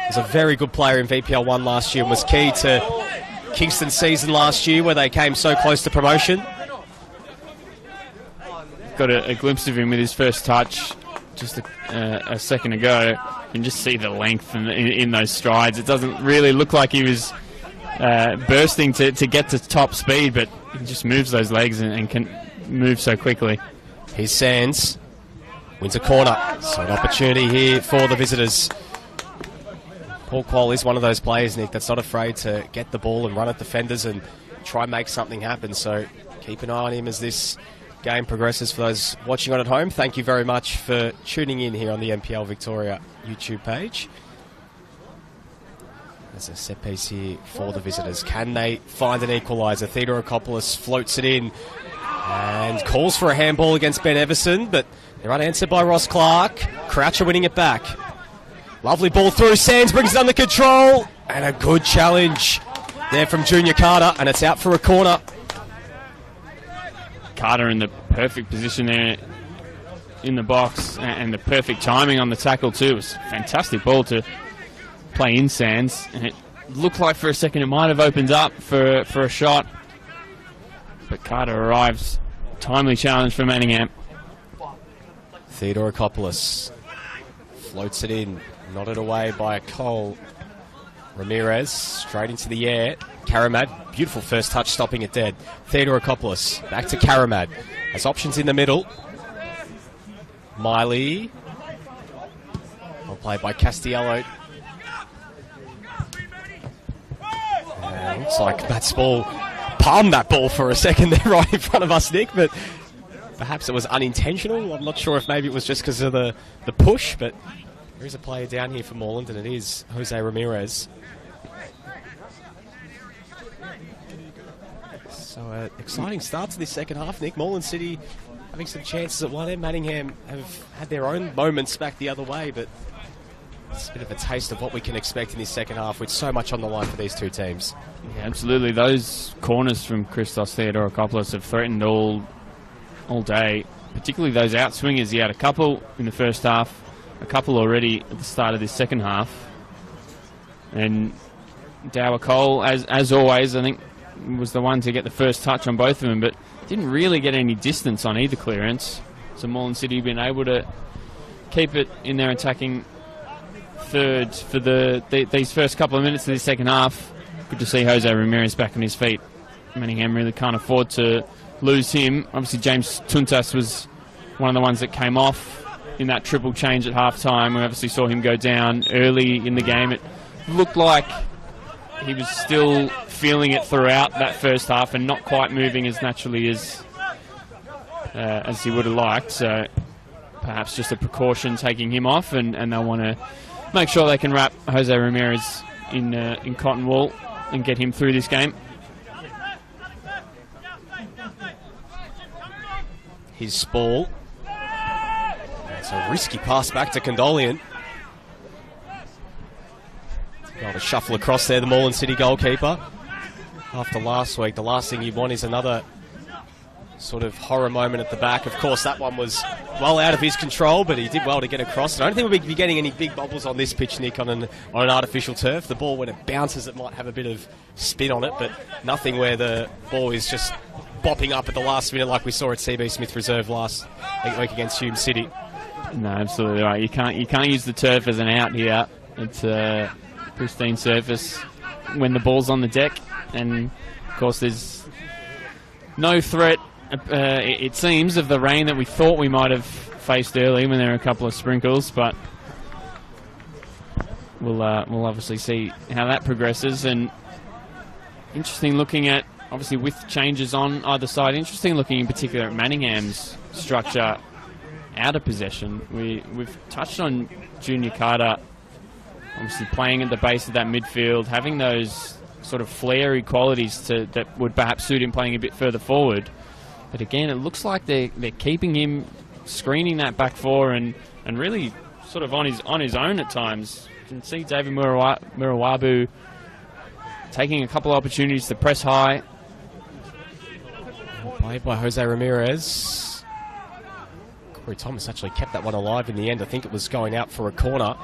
he's a very good player in VPL 1 last year and was key to Kingston's season last year where they came so close to promotion. Got a glimpse of him with his first touch just a second ago. You can just see the length in those strides. It doesn't really look like he was bursting to get to top speed, but he just moves those legs and can move so quickly. Here's Sands. Wins a corner. So an opportunity here for the visitors. Paul Quall is one of those players, Nick, that's not afraid to get the ball and run at defenders and try and make something happen. So keep an eye on him as this game progresses. For those watching on at home, thank you very much for tuning in here on the NPL Victoria YouTube page. There's a set piece here for the visitors. Can they find an equaliser? Theodorakopoulos floats it in and calls for a handball against Ben Everson, but they're unanswered by Ross Clark. Croucher winning it back. Lovely ball through. Sands brings it under control, and a good challenge there from Junior Carter, and it's out for a corner. Carter in the perfect position there in the box, and the perfect timing on the tackle too. It was a fantastic ball to play in Sands, and it looked like for a second it might have opened up for a shot, but Carter arrives. Timely challenge for Manningham. Theodorakopoulos floats it in, nodded away by Cole. Ramirez straight into the air. Karamad, beautiful first touch, stopping it dead. Theodorakopoulos back to Karamad. Has options in the middle. Miley. Well played by Castiello. And looks like Matt Spall palmed that ball for a second there right in front of us, Nick, but perhaps it was unintentional. I'm not sure if maybe it was just because of the push, but there is a player down here for Moreland, and it is Jose Ramirez. So exciting start to this second half, Nick. Moreland City having some chances at one end. Manningham have had their own moments back the other way, but it's a bit of a taste of what we can expect in this second half with so much on the line for these two teams. Yeah, absolutely. Those corners from Christos Theodorakopoulos have threatened all day, particularly those outswingers. He had a couple in the first half, a couple already at the start of this second half. And Dower Cole, as always, I think was the one to get the first touch on both of them, but didn't really get any distance on either clearance. So Moreland City been able to keep it in their attacking third for these first couple of minutes of this second half. Good to see Jose Ramirez back on his feet. Manningham really can't afford to lose him. Obviously James Tuntas was one of the ones that came off in that triple change at half-time. We obviously saw him go down early in the game. It looked like he was still feeling it throughout that first half and not quite moving as naturally as he would have liked. So perhaps just a precaution taking him off, and they'll want to make sure they can wrap Jose Ramirez in cotton wool and get him through this game. His Spall. It's a risky pass back to Condolian. Got to shuffle across there, the Moreland City goalkeeper. After last week, the last thing you want is another sort of horror moment at the back. Of course, that one was well out of his control, but he did well to get across. I don't think we'll be getting any big bobbles on this pitch, Nick, on an artificial turf. The ball, when it bounces, it might have a bit of spin on it, but nothing where the ball is just bopping up at the last minute like we saw at CB Smith Reserve last week against Hume City. No, absolutely right. You can't use the turf as an out here. It's a pristine surface when the ball's on the deck, and of course there's no threat, it seems, of the rain that we thought we might have faced early when there were a couple of sprinkles, but we'll obviously see how that progresses. And interesting looking at, obviously with changes on either side, interesting looking in particular at Manningham's structure out of possession. We've touched on Junior Carter obviously playing at the base of that midfield, having those sort of flary qualities that would perhaps suit him playing a bit further forward. But again, it looks like they're keeping him screening that back four and really sort of on his own at times. You can see David Murawabu taking a couple of opportunities to press high. Played by Jose Ramirez. Corey Thomas actually kept that one alive in the end. I think it was going out for a corner.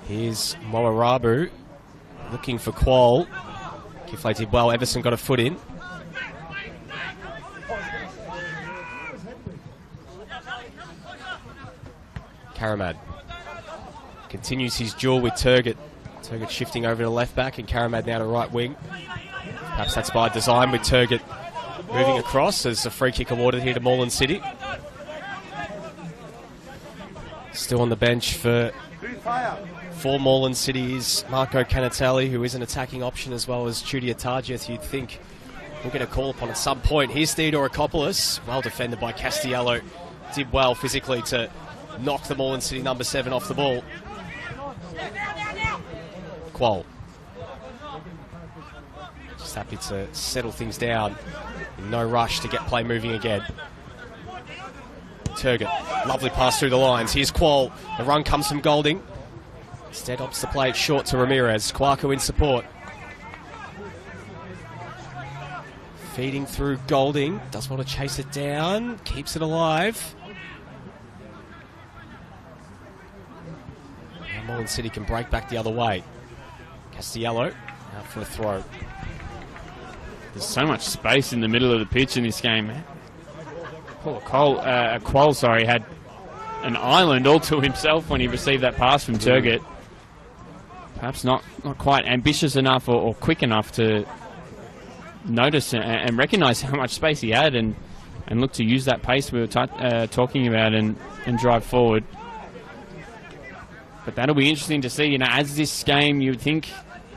Here's Moarabu looking for Qual. Kifle did well. Everson got a foot in. Karamad continues his duel with Turgut. Turgut shifting over to left back and Karamad now to right wing. Perhaps that's by design with Turgut moving across as a free kick awarded here to Moreland City. Still on the bench for For Moreland City is Marco Canatelli, who is an attacking option, as well as Chudia Targeth. You'd think we'll get a call upon at some point. Here's Theodorakopoulos, well defended by Castiello. Did well physically to knock the Moreland City number 7 off the ball. Qual. Just happy to settle things down. No rush to get play moving again. Turgut, lovely pass through the lines. Here's Qual. The run comes from Golding. Instead opts to play it short to Ramirez. Kwaku in support. Feeding through Golding. Does want to chase it down. Keeps it alive. Now Moreland City can break back the other way. Castiello out for a throw. There's so much space in the middle of the pitch in this game. Qual had an island all to himself when he received that pass from Turgut. Perhaps not quite ambitious enough or quick enough to notice and recognise how much space he had and look to use that pace we were talking about and drive forward. But that'll be interesting to see. You know, as this game, you would think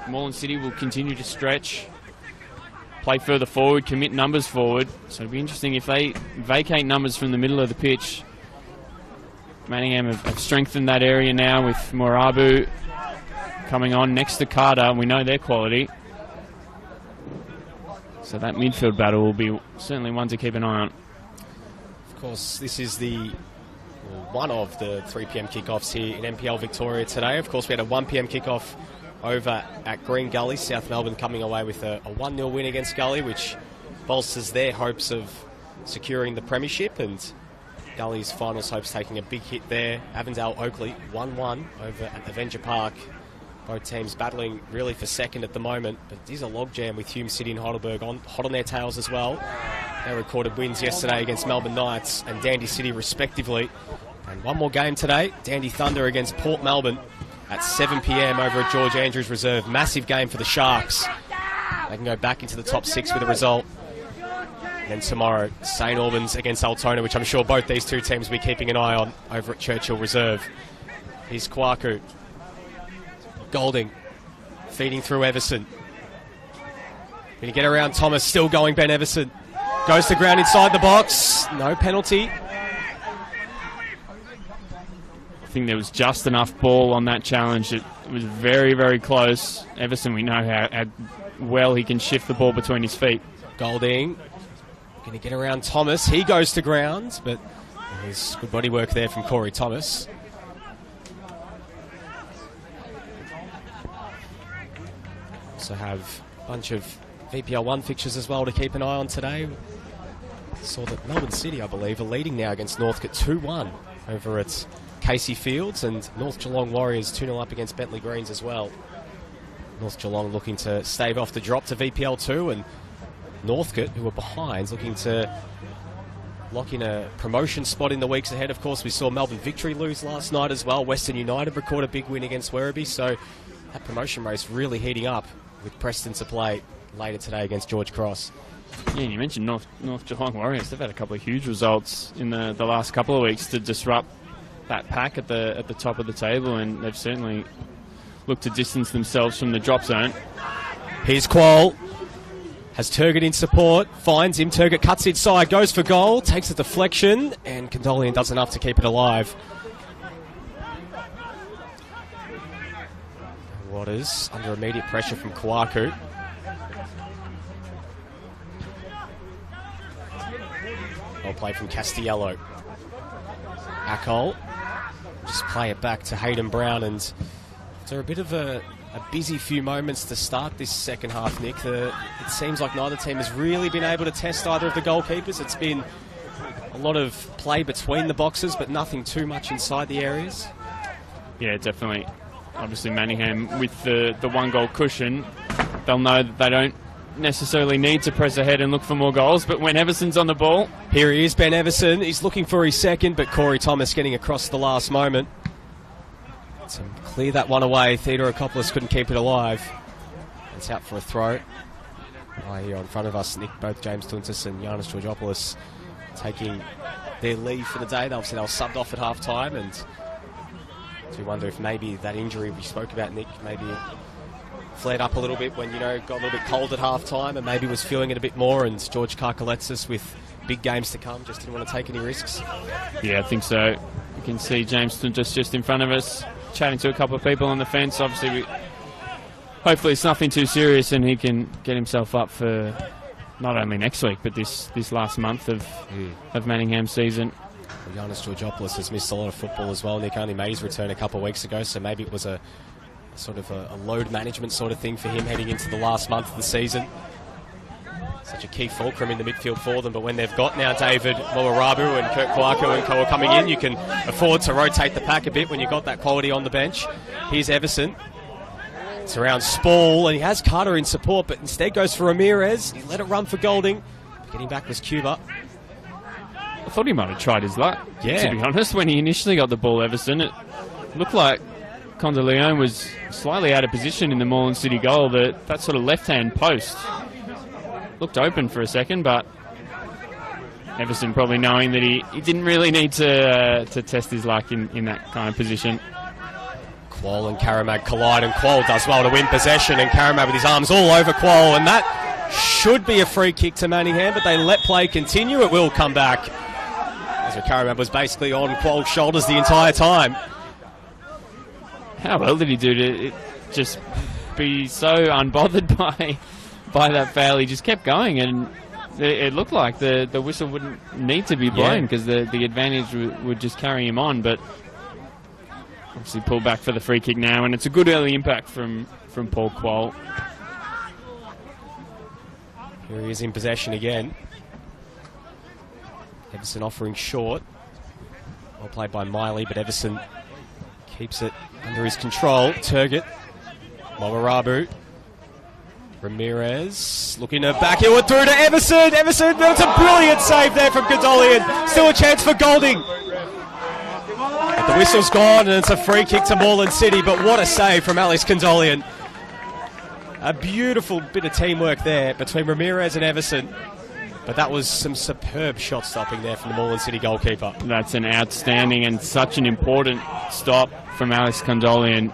Moreland City will continue to stretch, play further forward, commit numbers forward. So it'll be interesting if they vacate numbers from the middle of the pitch. Manningham have strengthened that area now with Morabu coming on next to Carter. We know their quality. So that midfield battle will be certainly one to keep an eye on. Of course, this is one of the 3 p.m. kickoffs here in NPL Victoria today. Of course, we had a 1 p.m. kickoff over at Green Gully. South Melbourne coming away with a 1-0 win against Gully, which bolsters their hopes of securing the premiership, and Gully's finals hopes taking a big hit there. Avondale Oakley 1-1 over at Avenger Park. Both teams battling really for second at the moment, but it is a logjam with Hume City and Heidelberg hot on their tails as well. They recorded wins yesterday against Melbourne Knights and Dandy City respectively. And one more game today, Dandy Thunder against Port Melbourne at 7 p.m. over at George Andrews Reserve. Massive game for the Sharks. They can go back into the top 6 with a result. And then tomorrow, St Albans against Altona, which I'm sure both these two teams will be keeping an eye on over at Churchill Reserve. Here's Kwaku. Golding feeding through Everson. Going to get around Thomas, still going Ben Everson. Goes to ground inside the box. No penalty. I think there was just enough ball on that challenge. It was very, very close. Everson, we know how well he can shift the ball between his feet. Golding going to get around Thomas. He goes to ground, but there's good body work there from Corey Thomas. Also have a bunch of VPL 1 fixtures as well to keep an eye on today. Saw that Melbourne City, I believe, are leading now against Northcote 2-1 over at Casey Fields, and North Geelong Warriors 2-0 up against Bentley Greens as well. North Geelong looking to stave off the drop to VPL 2, and Northcote, who are behind, looking to lock in a promotion spot in the weeks ahead. Of course, we saw Melbourne Victory lose last night as well. Western United record a big win against Werribee, so that promotion race really heating up with Preston to play later today against George Cross. Yeah, and you mentioned North Geelong Warriors. They've had a couple of huge results in the last couple of weeks to disrupt that pack at the top of the table, and they've certainly looked to distance themselves from the drop zone. Here's Qual. Has Turgut in support. Finds him. Turgut cuts inside. Goes for goal. Takes a deflection. And Condolian does enough to keep it alive. Waters under immediate pressure from Kwaku. Well played from Castiello. Akol. Just play it back to Hayden Brown, and after a bit of a busy few moments to start this second half, Nick, it seems like neither team has really been able to test either of the goalkeepers. It's been a lot of play between the boxes, but nothing too much inside the areas. Yeah, definitely. Obviously, Manningham with the 1-goal cushion, they'll know that they don't necessarily need to press ahead and look for more goals, but when Everson's on the ball... Here he is, Ben Everson. He's looking for his second, but Corey Thomas getting across the last moment to clear that one away. Theodorakopoulos couldn't keep it alive. It's out for a throw. Here in front of us, Nick, both James Tuntis and Giannis Georgopoulos taking their leave for the day. Obviously, they were subbed off at half-time, and Do you wonder if maybe that injury we spoke about, Nick, maybe it flared up a little bit when, got a little bit cold at half-time and maybe was feeling it a bit more, and George Karkaletsis with big games to come just didn't want to take any risks? Yeah, I think so. You can see James just in front of us, chatting to a couple of people on the fence. Obviously, hopefully it's nothing too serious and he can get himself up for not only next week, but this last month of Manningham's season. Giannis Georgopoulos has missed a lot of football as well. Nick only made his return a couple of weeks ago, so maybe it was a sort of a load management sort of thing for him heading into the last month of the season. Such a key fulcrum in the midfield for them, but when they've got now David Moarabu and Kurt Kwaku and Co coming in, you can afford to rotate the pack a bit when you've got that quality on the bench. Here's Everson. It's around Spall, and he has Carter in support, but instead goes for Ramirez. He let it run for Golding. Getting back was Cuba. I thought he might have tried his luck, yeah, to be honest. When he initially got the ball, Everson, it looked like Condeleone was slightly out of position in the Moreland City goal. That sort of left-hand post looked open for a second, but Everson probably knowing that he didn't really need to test his luck in that kind of position. Qual and Karamag collide, and Qual does well to win possession, and Karamag with his arms all over Qual, and that should be a free kick to Manningham, but they let play continue. It will come back. As Karamag was basically on Qual's shoulders the entire time. How well did he do to just be so unbothered by that foul? He just kept going, and it looked like the whistle wouldn't need to be blown because the advantage would just carry him on, but obviously pulled back for the free kick now, and it's a good early impact from Paul Qual. Here he is in possession again. Everson offering short. Well played by Miley, but Everson keeps it under his control. Turgut, Moarabu, Ramirez looking to back heel through to Everson. Everson, that's a brilliant save there from Gondolian. Still a chance for Golding. But the whistle's gone, and it's a free kick to Moreland City, but what a save from Alex Condolian. A beautiful bit of teamwork there between Ramirez and Everson. But that was some superb shot stopping there from the Moreland City goalkeeper. That's an outstanding and such an important stop from Alex Condolian.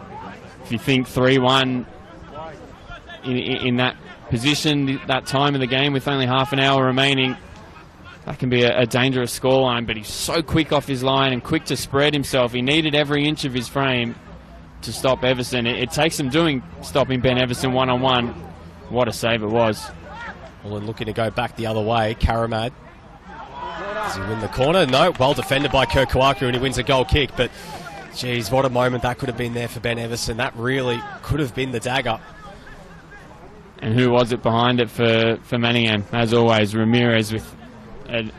If you think 3-1 in that position, that time of the game with only half an hour remaining, that can be a dangerous scoreline, but he's so quick off his line and quick to spread himself. He needed every inch of his frame to stop Everson. It takes some doing, stopping Ben Everson one-on-one. What a save it was. Well, and looking to go back the other way, Karamad. Does he win the corner? No, well defended by Kurt Kwaku, and he wins a goal kick, but geez, what a moment that could have been there for Ben Everson. That really could have been the dagger. And who was it behind it for Manningham? As always, Ramirez with a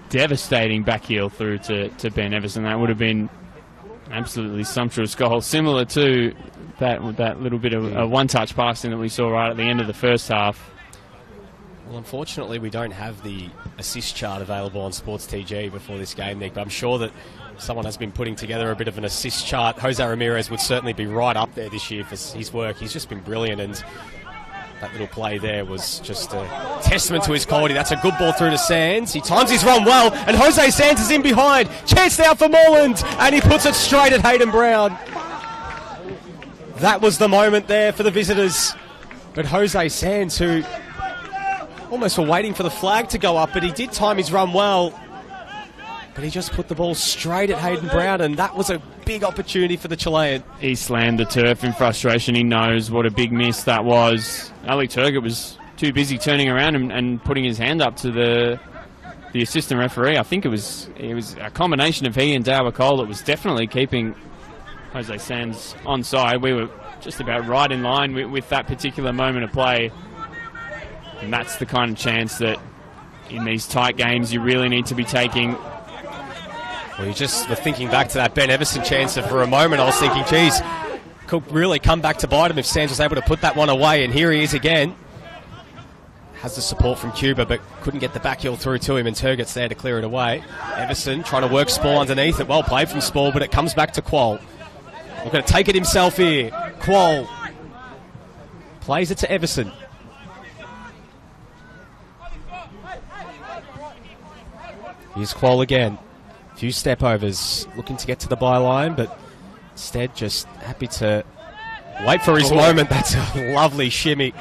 devastating back heel through to Ben Everson. That would have been absolutely sumptuous goal, similar to that little bit of a one-touch passing that we saw right at the end of the first half. Well, unfortunately, we don't have the assist chart available on Sports TG before this game, Nick, but I'm sure that someone has been putting together a bit of an assist chart. Jose Ramirez would certainly be right up there this year for his work. He's just been brilliant, and that little play there was just a testament to his quality. That's a good ball through to Sands. He times his run well, and Jose Sands is in behind. Chance now for Moreland, and he puts it straight at Hayden Brown. That was the moment there for the visitors. But Jose Sands, who almost were waiting for the flag to go up, but he did time his run well. But he just put the ball straight at Hayden Brown, and that was a big opportunity for the Chilean. He slammed the turf in frustration. He knows what a big miss that was. Ali Turgut was too busy turning around and putting his hand up to the assistant referee. I think it was a combination of he and Dower Cole that was definitely keeping Jose Sands onside. We were just about right in line with that particular moment of play. And that's the kind of chance that in these tight games you really need to be taking. Well, you just were thinking back to that Ben Everson chance, and for a moment I was thinking, geez, could really come back to bite him if Sands was able to put that one away, and here he is again. Has the support from Cuba, but couldn't get the back heel through to him, and Turgut's there to clear it away. Everson trying to work Spall underneath it. Well played from Spall, but it comes back to Qual. We're going to take it himself here. Qual plays it to Everson. Here's Qual again. Few step overs, looking to get to the byline, but Instead, just happy to wait for his moment. That's a lovely shimmy.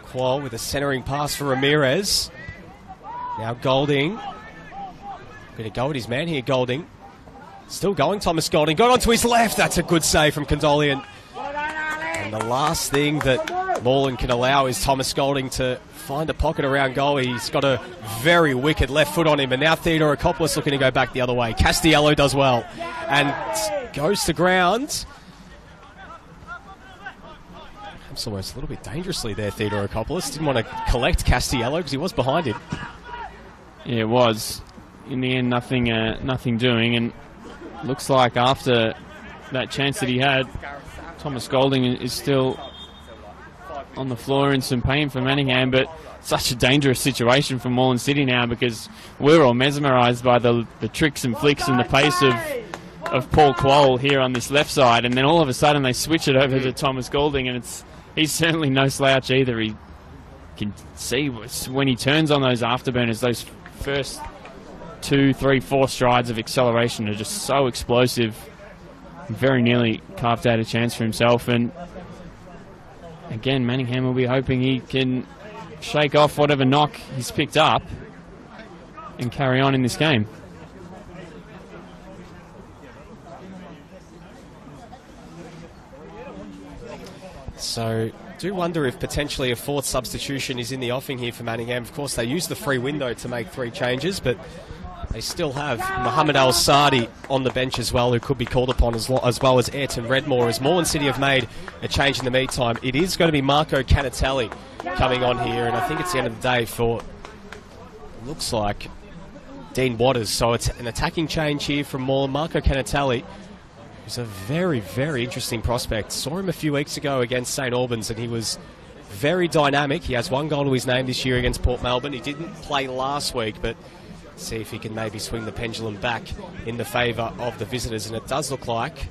Qual with a centering pass for Ramirez. Now Golding. Going to go with his man here, Golding. Still going, Thomas Golding. Got onto his left. That's a good save from Condolian. And the last thing that Moreland can allow is Thomas Golding to find a pocket around goal. He's got a very wicked left foot on him. And now Theodore Akopoulos looking to go back the other way. Castiello does well. And goes to ground. It's almost a little bit dangerously there, Theodore Akopoulos. Didn't want to collect Castiello because he was behind him. Yeah, it was. In the end, nothing doing. And looks like after that chance that he had, Thomas Golding is still on the floor in some pain for Manningham, but such a dangerous situation for Moreland City now because we're all mesmerised by the tricks and flicks and the pace of Paul Quol here on this left side, and then all of a sudden they switch it over to Thomas Golding, and he's certainly no slouch either. He can see when he turns on those afterburners, those first 2, 3, 4 strides of acceleration are just so explosive. Very nearly carved out a chance for himself, and again Manningham will be hoping he can shake off whatever knock he's picked up and carry on in this game. So do wonder if potentially a fourth substitution is in the offing here for Manningham. Of course, they use the free window to make 3 changes, but they still have Mohamed Al-Sadi on the bench as well, who could be called upon as well as Ayrton Redmore. As Moreland City have made a change in the meantime, it is going to be Marco Canatelli coming on here, and I think it's the end of the day for, looks like, Dean Waters. So it's an attacking change here from Moreland. Marco Canatelli, who's a very, very interesting prospect. Saw him a few weeks ago against St Albans, and he was very dynamic. He has 1 goal to his name this year against Port Melbourne. He didn't play last week, but see if he can maybe swing the pendulum back in the favour of the visitors. And it does look like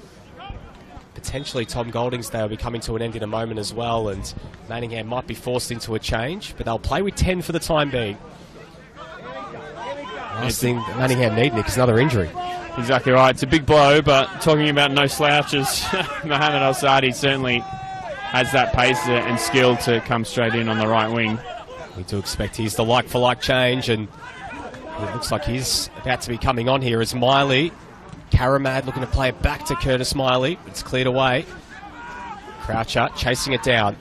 potentially Tom Golding's day will be coming to an end in a moment as well, and Manningham might be forced into a change, but they'll play with 10 for the time being. Last thing that Manningham need, Nick, is another injury. Exactly right. It's a big blow, but talking about no slouches, Mohamed Al-Sadi certainly has that pace and skill to come straight in on the right wing. We do expect he's the like-for-like change, and it looks like he's about to be coming on here as Miley. Karamad looking to play it back to Curtis Miley. It's cleared away. Croucher chasing it down.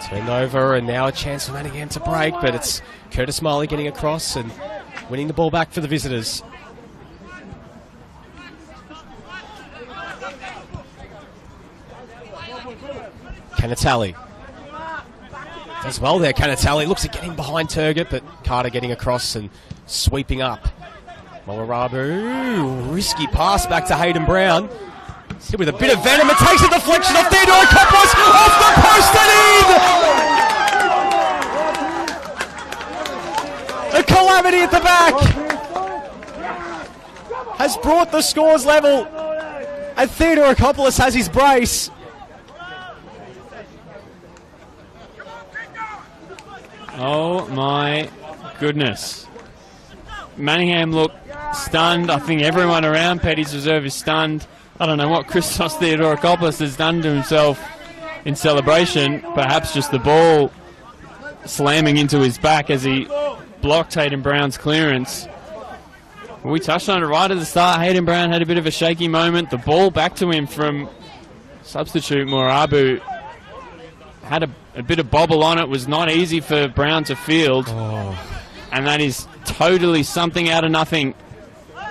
Turned over, and now a chance for Manningham to break, but it's Curtis Miley getting across and winning the ball back for the visitors. Canatelli. Does well there, Canatelli. Looks at getting behind Turgott, but Carter getting across and sweeping up. Molarabu, risky pass back to Hayden Brown. Hit with a bit of venom, and takes a deflection off Theodore Akopoulos, off the post and in! A calamity at the back has brought the scores level, and Theodore Akopoulos has his brace. Oh my goodness. Manningham look stunned. I think everyone around Petty's Reserve is stunned. I don't know what Christos Theodorakopoulos has done to himself in celebration. Perhaps just the ball slamming into his back as he blocked Hayden Brown's clearance. We touched on it right at the start. Hayden Brown had a bit of a shaky moment. The ball back to him from substitute Morabu had a bit of bobble on it. Was not easy for Brown to field. And that is totally something out of nothing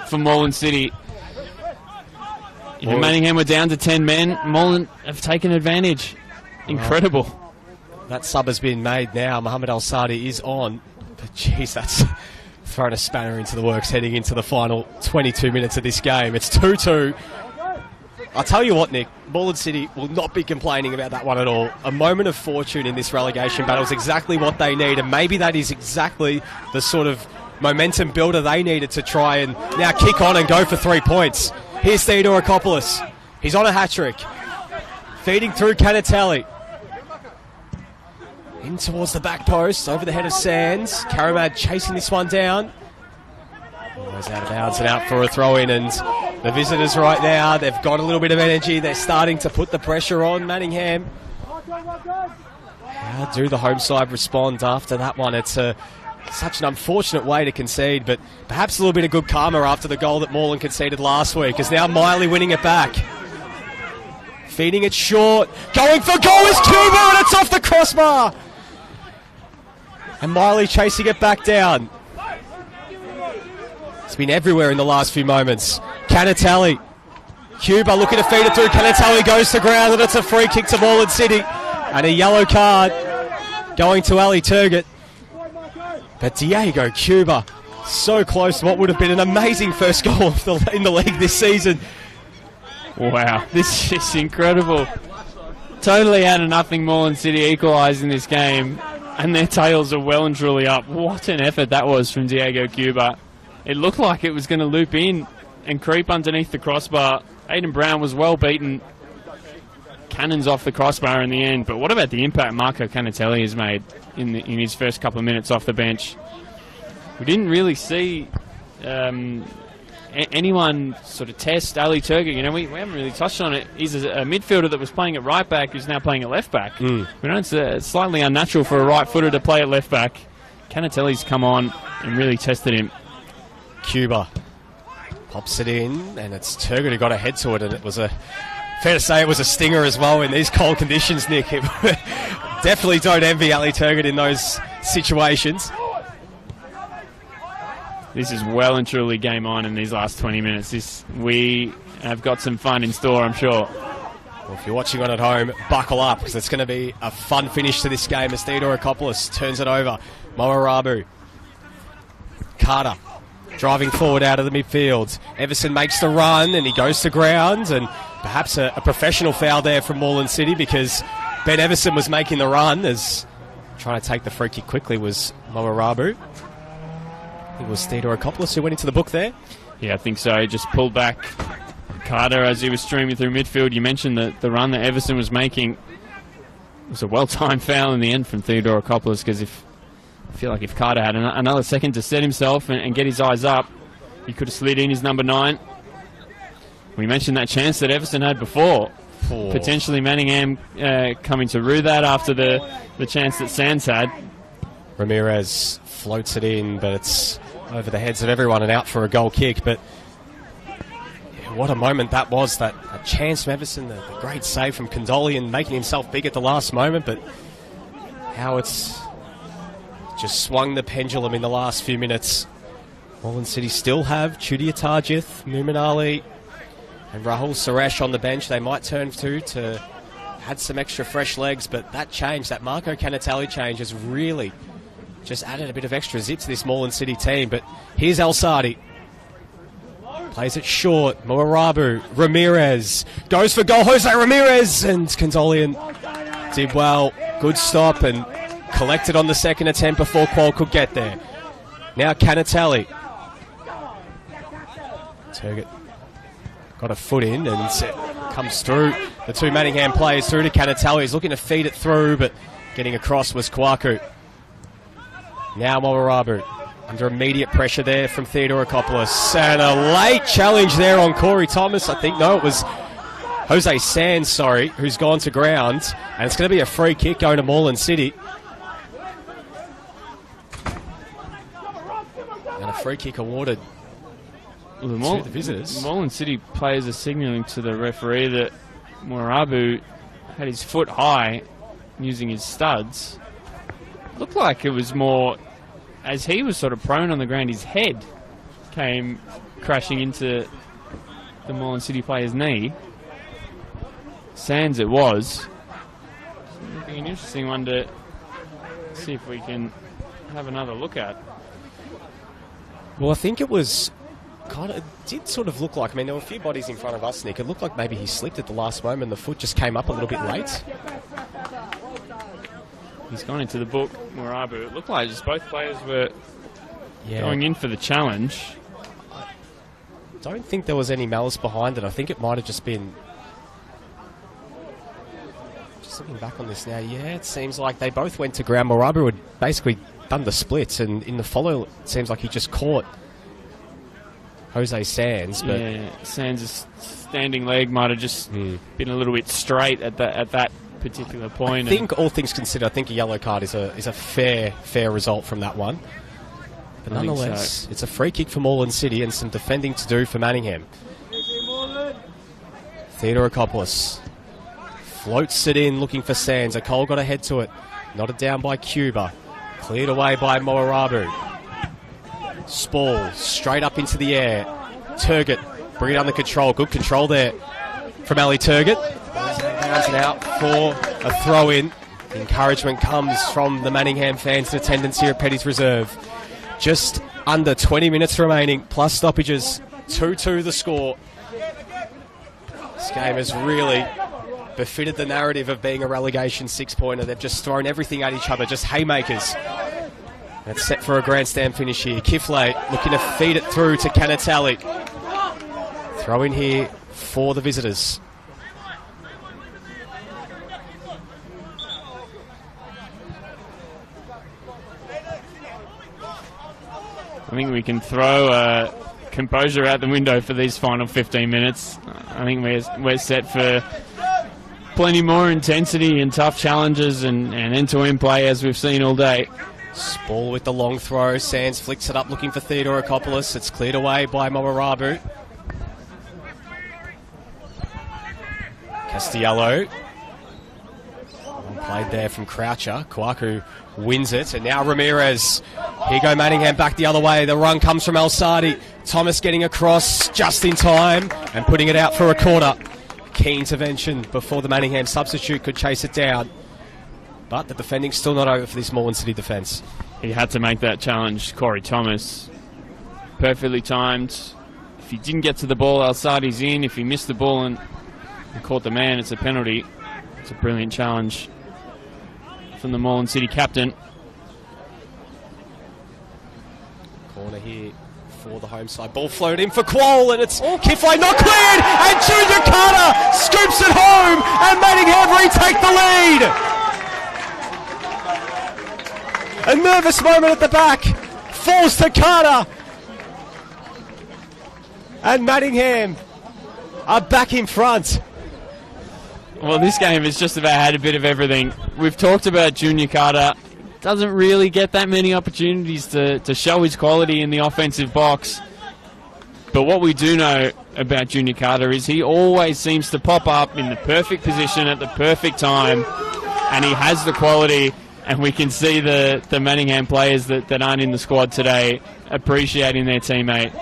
for Moreland City. You know, Manningham were down to 10 men. Moreland have taken advantage. Incredible. That sub has been made now. Mohamed Al-Sadi is on. But geez, that's thrown a spanner into the works heading into the final 22 minutes of this game. It's 2-2. I'll tell you what, Nick, Moreland City will not be complaining about that one at all. A moment of fortune in this relegation battle is exactly what they need, and maybe that is exactly the sort of momentum builder they needed to try and now kick on and go for 3 points. Here's Theodorakopoulos. He's on a hat-trick. Feeding through Canatelli. In towards the back post, over the head of Sands. Karamad chasing this one down. Goes out of bounds and out for a throw-in, and the visitors right now, they've got a little bit of energy. They're starting to put the pressure on Manningham. How do the home side respond after that one? It's such an unfortunate way to concede, but perhaps a little bit of good karma after the goal that Moreland conceded last week, as now Miley winning it back. Feeding it short. Going for goal is Cuba, and it's off the crossbar. And Miley chasing it back down. It's been everywhere in the last few moments. Canatelli. Cuba looking to feed it through. Canatelli goes to ground, and it's a free kick to Moreland City. And a yellow card going to Ali Turgott. But Diego Cuba, so close to what would have been an amazing first goal in the league this season. Wow, this is incredible. Totally out of nothing, Moreland City equalising this game, and their tails are well and truly up. What an effort that was from Diego Cuba. It looked like it was going to loop in and creep underneath the crossbar. Aidan Brown was well beaten. Cannons off the crossbar in the end, but what about the impact Marco Canatelli has made in his first couple of minutes off the bench? We didn't really see anyone sort of test Ali Turgott. You know, we haven't really touched on it. He's a midfielder that was playing at right back who's now playing at left back. We know it's slightly unnatural for a right footer to play at left back. Canatelli's come on and really tested him. Cuba pops it in, and it's Turgott who got a head to it, and it was fair to say it was a stinger as well in these cold conditions, Nick. Definitely don't envy Ali Turgott in those situations. This is well and truly game on in these last 20 minutes. We have got some fun in store, I'm sure. Well, if you're watching on at home, buckle up, because it's going to be a fun finish to this game as Theodorakopoulos turns it over. Moarabu. Carter driving forward out of the midfield. Everson makes the run, and he goes to ground, and perhaps a professional foul there from Moreland City, because Ben Everson was making the run, as trying to take the free kick quickly was Moarabu. It was Theodorakopoulos who went into the book there. Yeah, I think so. He just pulled back Carter as he was streaming through midfield. You mentioned the run that Everson was making. It was a well-timed foul in the end from Theodorakopoulos, because I feel like if Carter had another second to set himself and get his eyes up, he could have slid in his number 9. We mentioned that chance that Everson had before. Potentially Manningham coming to rue that after the chance that Sands had. Ramirez floats it in, but it's over the heads of everyone and out for a goal kick. But yeah, what a moment that was, that chance from Everson, the great save from Condolian, making himself big at the last moment, but how it's just swung the pendulum in the last few minutes. Moreland City still have Chudia Tarjith, Mumin Ali and Rahul Suresh on the bench. They might turn to add some extra fresh legs, but that change, that Marco Canatelli change, has really just added a bit of extra zip to this Moreland City team. But here's El Sadi. Plays it short. Moarabu. Ramirez. Goes for goal. Jose Ramirez. And Condolian did well. Good stop and collected on the second attempt before Qual could get there. Now Canatelli. Turgott got a foot in and comes through. The two Manningham players through to Canatelli. He's looking to feed it through, but getting across was Kwaku. Now Moarabu under immediate pressure there from Theodorakopoulos. And a late challenge there on Corey Thomas. I think, no, it was Jose Sands, sorry, who's gone to ground. And it's going to be a free kick going to Moreland City. And a free kick awarded to the visitors. Moreland City players are signalling to the referee that Moarabu had his foot high using his studs. Looked like it was more, as he was sort of prone on the ground, his head came crashing into the Moreland City player's knee. Sands it was. It'll be an interesting one to see if we can have another look at. Well, I think it was kind of, it did sort of look like, I mean, there were a few bodies in front of us, Nick. It looked like maybe he slipped at the last moment. The foot just came up a little bit late. He's gone into the book, Moarabu. It looked like just both players were going in for the challenge. I don't think there was any malice behind it. I think it might have just been... Just looking back on this now, yeah, it seems like they both went to ground. Moarabu had basically done the splits, and in the follow, it seems like he just caught Jose Sands. But yeah, Sands' standing leg might have just been a little bit straight at that particular point. I think all things considered, I think a yellow card is a fair result from that one. But nonetheless, it's a free kick for Moreland City and some defending to do for Manningham. Theodorakopoulos floats it in, looking for Sands. Cole got a head to it. Knotted down by Cuba. Cleared away by Moarabu. Spall straight up into the air. Turgott bring it under control. Good control there from Ali Turgott. Bouncing out for a throw-in. The encouragement comes from the Manningham fans in attendance here at Petty's Reserve. Just under 20 minutes remaining, plus stoppages. 2-2 the score. This game has really befitted the narrative of being a relegation six-pointer. They've just thrown everything at each other, just haymakers. That's set for a grandstand finish here. Kiflay looking to feed it through to Kanatalik. Throw in here for the visitors. I think we can throw composure out the window for these final 15 minutes. I think we're set for plenty more intensity and tough challenges and end-to-end play as we've seen all day. Spall with the long throw. Sands flicks it up looking for Theodorakopoulos. It's cleared away by Moarabu. Castiello. Well played there from Croucher. Kwaku wins it. And now Ramirez. Here go Manningham back the other way. The run comes from El Sadi. Thomas getting across just in time and putting it out for a corner. Key intervention before the Manningham substitute could chase it down. But the defending's still not over for this Moreland City defence. He had to make that challenge, Corey Thomas. Perfectly timed. If he didn't get to the ball, El Sadi's in. If he missed the ball and caught the man, it's a penalty. It's a brilliant challenge from the Moreland City captain. Corner here for the home side. Ball floated in for Quoll, and it's Kiflay not cleared, and Junior Carter scoops it home, and Manningham retake the lead. A nervous moment at the back. Falls to Carter. And Manningham are back in front. Well, this game has just about had a bit of everything. We've talked about Junior Carter. Doesn't really get that many opportunities to show his quality in the offensive box. But what we do know about Junior Carter is he always seems to pop up in the perfect position at the perfect time. And he has the quality. And we can see the Manningham players that aren't in the squad today appreciating their teammate.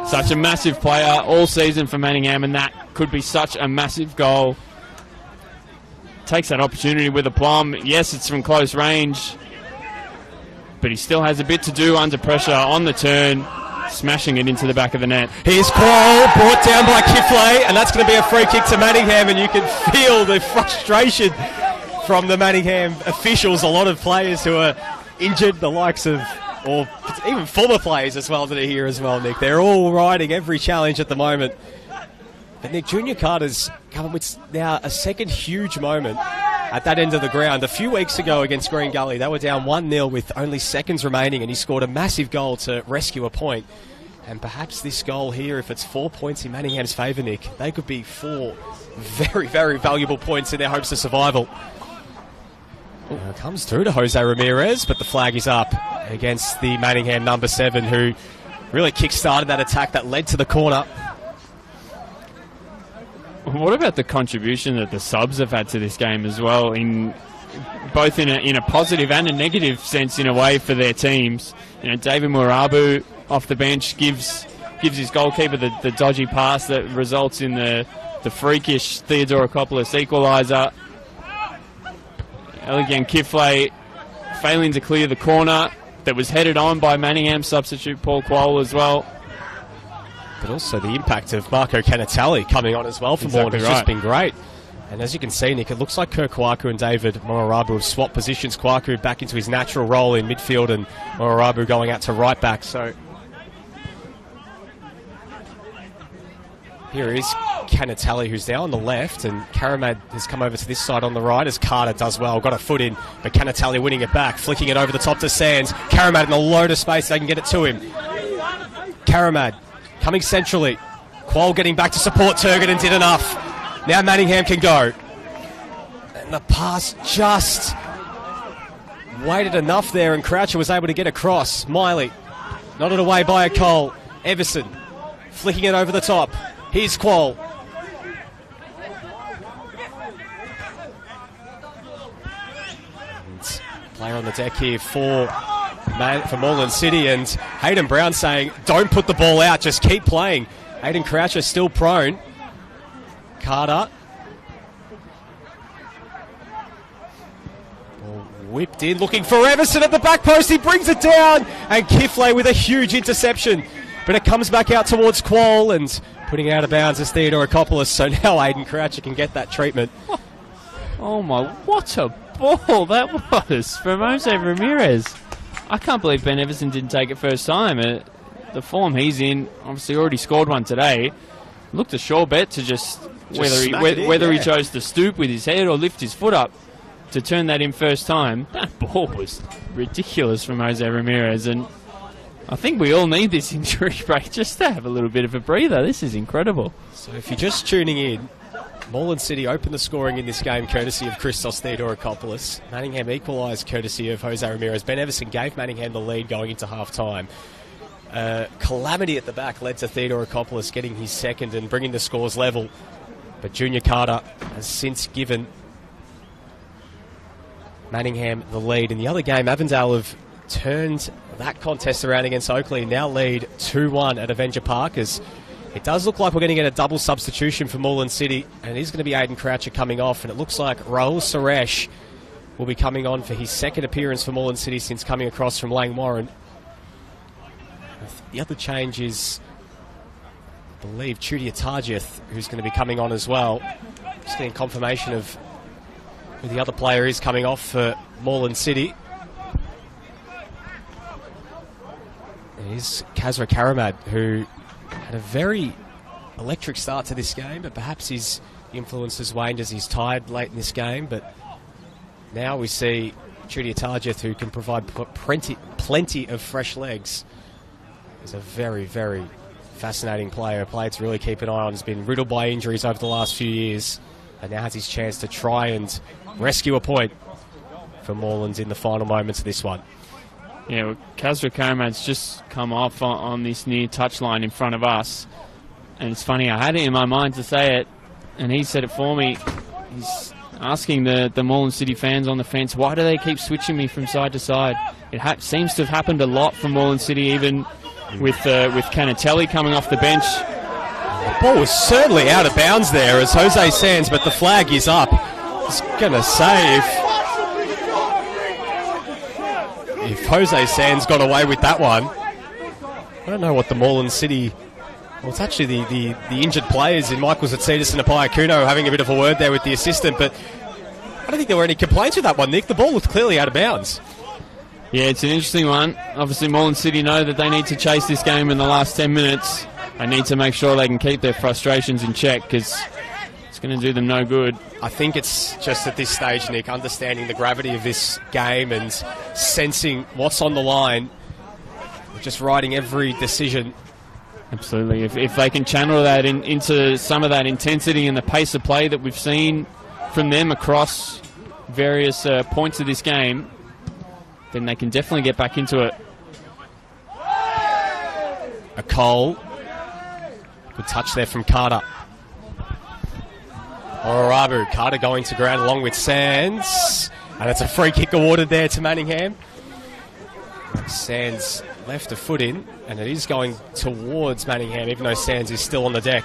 Such a massive player all season for Manningham, and that could be such a massive goal. Takes that opportunity with aplomb. Yes, it's from close range, but he still has a bit to do under pressure on the turn, smashing it into the back of the net. Here's Quoll, brought down by Kiflay, and that's going to be a free kick to Manningham, and you can feel the frustration from the Manningham officials. A lot of players who are injured, the likes of, or even former players as well that are here as well, Nick. They're all riding every challenge at the moment. But Nick, Junior Carter's coming with now a second huge moment at that end of the ground. A few weeks ago against Green Gully, they were down 1-0 with only seconds remaining, and he scored a massive goal to rescue a point. And perhaps this goal here, if it's 4 points in Manningham's favour, Nick, they could be 4 very, very valuable points in their hopes of survival. It comes through to Jose Ramirez, but the flag is up against the Manningham number 7, who really kick-started that attack that led to the corner. What about the contribution that the subs have had to this game as well, both in a positive and a negative sense in a way for their teams? You know, David Moarabu off the bench gives his goalkeeper the dodgy pass that results in the freakish Theodorakopoulos equaliser. Again, Kiflay failing to clear the corner that was headed on by Manningham substitute Paul Quoll as well. But also the impact of Marco Canatali coming on as well for Moreland has just been great. And as you can see, Nick, it looks like Kirk Kwaku and David Moarabu have swapped positions. Kwaku back into his natural role in midfield and Moarabu going out to right back. So here is Canatali, who's now on the left, and Karamad has come over to this side on the right as Carter does well. Got a foot in, but Canatali winning it back, flicking it over the top to Sands. Karamad in a load of space, they can get it to him. Karamad coming centrally. Quoll getting back to support Turgot and did enough. Now Manningham can go. And the pass just waited enough there, and Croucher was able to get across. Miley, nodded away by a Cole. Everson, flicking it over the top. Here's Quoll. And player on the deck here for Moreland City, and Hayden Brown saying, don't put the ball out, just keep playing. Hayden Croucher still prone. Carter. Ball whipped in, looking for Everson at the back post. He brings it down, and Kiflay with a huge interception. But it comes back out towards Quoll, and putting out of bounds is Theodorakopoulos. So now Hayden Croucher can get that treatment. Oh my, what a ball that was from Jose Ramirez. I can't believe Ben Everson didn't take it first time. The form he's in, obviously already scored one today. Looked a sure bet to just whether he chose to stoop with his head or lift his foot up to turn that in first time. That ball was ridiculous from Jose Ramirez, and I think we all need this injury break just to have a little bit of a breather. This is incredible. So if you're just tuning in, Moreland City opened the scoring in this game courtesy of Christos Theodorakopoulos. Manningham equalised courtesy of Jose Ramirez. Ben Everson gave Manningham the lead going into half-time. Calamity at the back led to Theodorakopoulos getting his second and bringing the scores level. But Junior Carter has since given Manningham the lead. In the other game, Avondale have turned that contest around against Oakley, now lead 2-1 at Avenger Park, as it does look like we're going to get a double substitution for Moreland City, and it is going to be Hayden Croucher coming off, and it looks like Raul Suresh will be coming on for his second appearance for Moreland City since coming across from Lang Warren. The other change is, I believe, Trudy Atajith, who's going to be coming on as well. Just getting confirmation of who the other player is coming off for Moreland City. It is Kazra Karamad, who had a very electric start to this game, but perhaps his influence has waned as he's tired late in this game. But now we see Trudy Atajith, who can provide plenty of fresh legs. He's a very, very fascinating player, a player to really keep an eye on. He's been riddled by injuries over the last few years, and now has his chance to try and rescue a point for Moreland in the final moments of this one. Yeah, well, Kazra Karamad's just come off on this near touchline in front of us. And it's funny, I had it in my mind to say it, and he said it for me. He's asking the Moreland City fans on the fence, why do they keep switching me from side to side? It seems to have happened a lot from Moreland City, even with Canatelli coming off the bench. The ball was certainly out of bounds there as Jose Sands, but the flag is up. I was going to say, if Jose Sands got away with that one, I don't know what the Moreland City... Well, it's actually the injured players in Michael Zatsitis and Apaya Kuno having a bit of a word there with the assistant, but I don't think there were any complaints with that one, Nick. The ball looked clearly out of bounds. Yeah, it's an interesting one. Obviously, Moreland City know that they need to chase this game in the last 10 minutes. They need to make sure they can keep their frustrations in check, because it's going to do them no good. I think it's just at this stage, Nick, understanding the gravity of this game and sensing what's on the line, just riding every decision. Absolutely. If they can channel that into some of that intensity and the pace of play that we've seen from them across various points of this game, then they can definitely get back into it. A Cole. Good touch there from Carter. Ororabu. Carter going to ground along with Sands. And it's a free kick awarded there to Manningham. Sands left a foot in, and it is going towards Manningham, even though Sands is still on the deck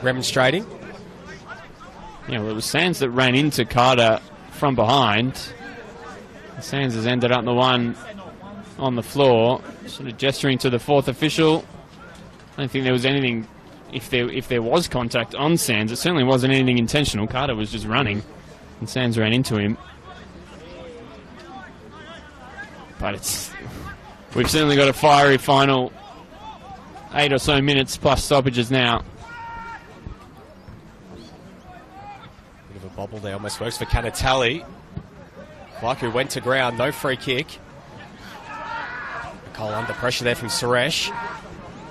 remonstrating. Yeah, well, it was Sands that ran into Carter from behind. Sands has ended up the one on the floor, sort of gesturing to the fourth official. I don't think there was anything, if there was contact on Sands, it certainly wasn't anything intentional. Carter was just running, and Sands ran into him. But we've certainly got a fiery final 8 or so minutes plus stoppages now. Bit of a bobble there, almost works for Canatelli. Clark went to ground, no free kick. Cole under pressure there from Suresh.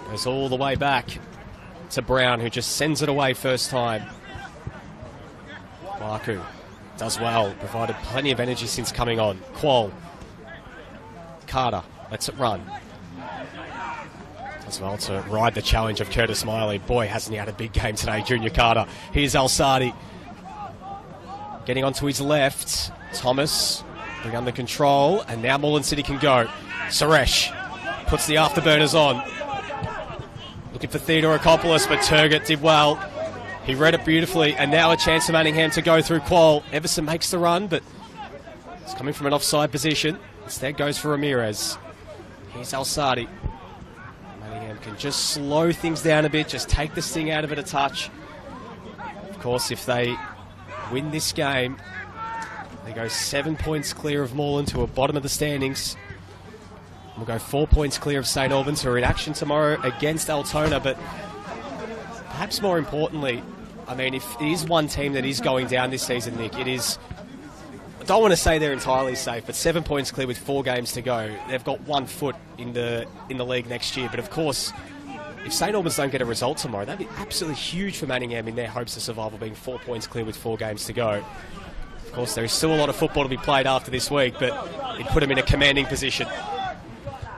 Goes all the way back. to Brown, who just sends it away first time. Baku does well, provided plenty of energy since coming on. Qual. Carter lets it run. Does well to ride the challenge of Curtis Miley. Boy, hasn't he had a big game today, Junior Carter. Here's Al-Sadi. Getting onto his left. Thomas bring under control, and now Moreland City can go. Suresh puts the afterburners on. Looking for Theodorakopoulos, but Turgut did well. He read it beautifully, and now a chance for Manningham to go through Qual. Everson makes the run, but it's coming from an offside position. Instead goes for Ramirez. Here's Al-Sadi. Manningham can just slow things down a bit, just take the sting out of it a touch. Of course, if they win this game, they go 7 points clear of Moreland, who are bottom of the standings. We'll go 4 points clear of St Albans, who are in action tomorrow against Altona. But perhaps more importantly, I mean, if it is one team that is going down this season, Nick, it is... I don't want to say they're entirely safe, but 7 points clear with 4 games to go. They've got 1 foot in the league next year. But of course, if St Albans don't get a result tomorrow, that'd be absolutely huge for Manningham in their hopes of survival, being 4 points clear with 4 games to go. Of course, there is still a lot of football to be played after this week, but it put him in a commanding position.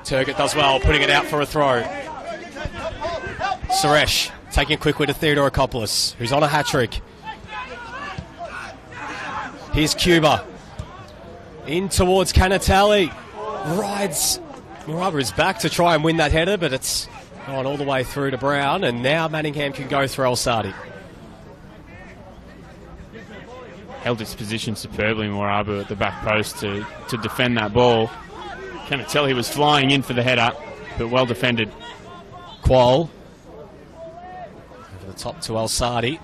Turgut does well, putting it out for a throw. Suresh taking it quickly to Theodorakopoulos, who's on a hat-trick. Here's Cuba. In towards Canatelli. Rides. Muraba is back to try and win that header, but it's gone all the way through to Brown, and now Manningham can go through Al-Sadi. Held its position superbly, Morabu at the back post to defend that ball. Canatelli was flying in for the header, but well defended. Qual. Over the top to Al-Sadi.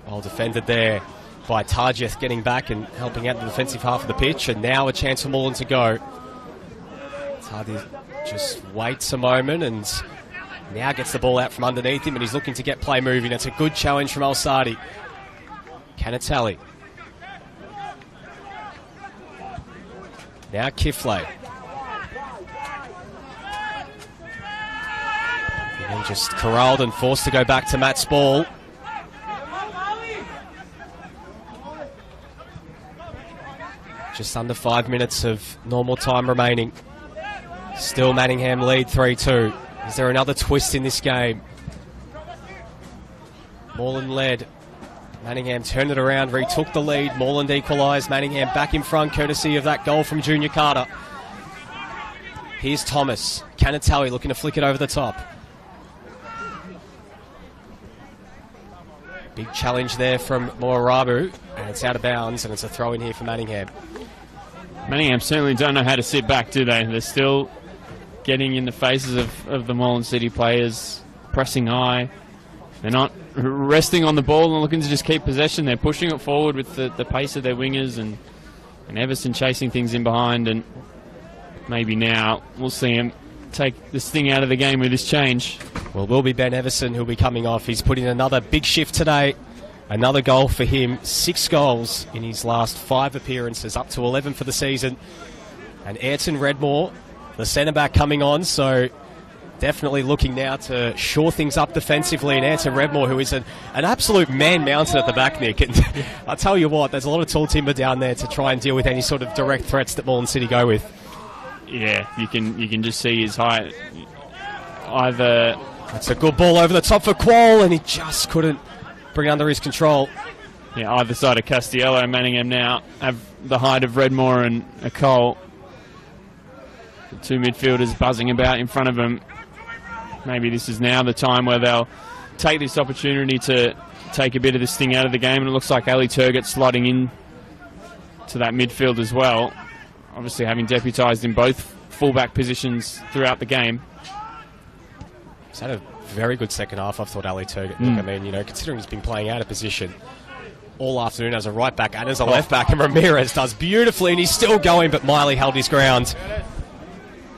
Well defended there by Tarjeth, getting back and helping out the defensive half of the pitch, and now a chance for Moreland to go. Tarjeth just waits a moment and now gets the ball out from underneath him, and he's looking to get play moving. It's a good challenge from Al-Sadi. Canatelli. Now Kifle. And then just corralled and forced to go back to Matt's ball. Just under 5 minutes of normal time remaining. Still Manningham lead 3-2. Is there another twist in this game? Moreland led. Manningham turned it around, retook the lead. Moreland equalised. Manningham back in front, courtesy of that goal from Junior Carter. Here's Thomas. Canatelli looking to flick it over the top. Big challenge there from Morabu, and it's out of bounds, and it's a throw in here for Manningham. Manningham certainly don't know how to sit back, do they? They're still getting in the faces of the Moreland City players, pressing high. They're not resting on the ball and looking to just keep possession. They're pushing it forward with the pace of their wingers, and Everson chasing things in behind, and maybe now we'll see him take this thing out of the game with this change. Well, will be Ben Everson who'll be coming off. He's put in another big shift today. Another goal for him. 6 goals in his last 5 appearances, up to 11 for the season. And Ayrton Redmore, the centre-back, coming on, so definitely looking now to shore things up defensively. And Ayrton Redmore, who is an absolute man-mountain at the back, Nick. And I'll tell you what, there's a lot of tall timber down there to try and deal with any sort of direct threats that Moreland City go with. Yeah, you can just see his height. Either... It's a good ball over the top for Qual, and he just couldn't bring it under his control. Yeah, either side of Castiello, Manningham now have the height of Redmore and Cole. The 2 midfielders buzzing about in front of them. Maybe this is now the time where they'll take this opportunity to take a bit of this thing out of the game, and it looks like Ali Turgut sliding in to that midfield as well. Obviously having deputised in both fullback positions throughout the game. He's had a very good second half, I thought, Ali Turgut. I mean, you know, considering he's been playing out of position all afternoon as a right back and as a left back, and Ramirez does beautifully, and he's still going, but Miley held his ground.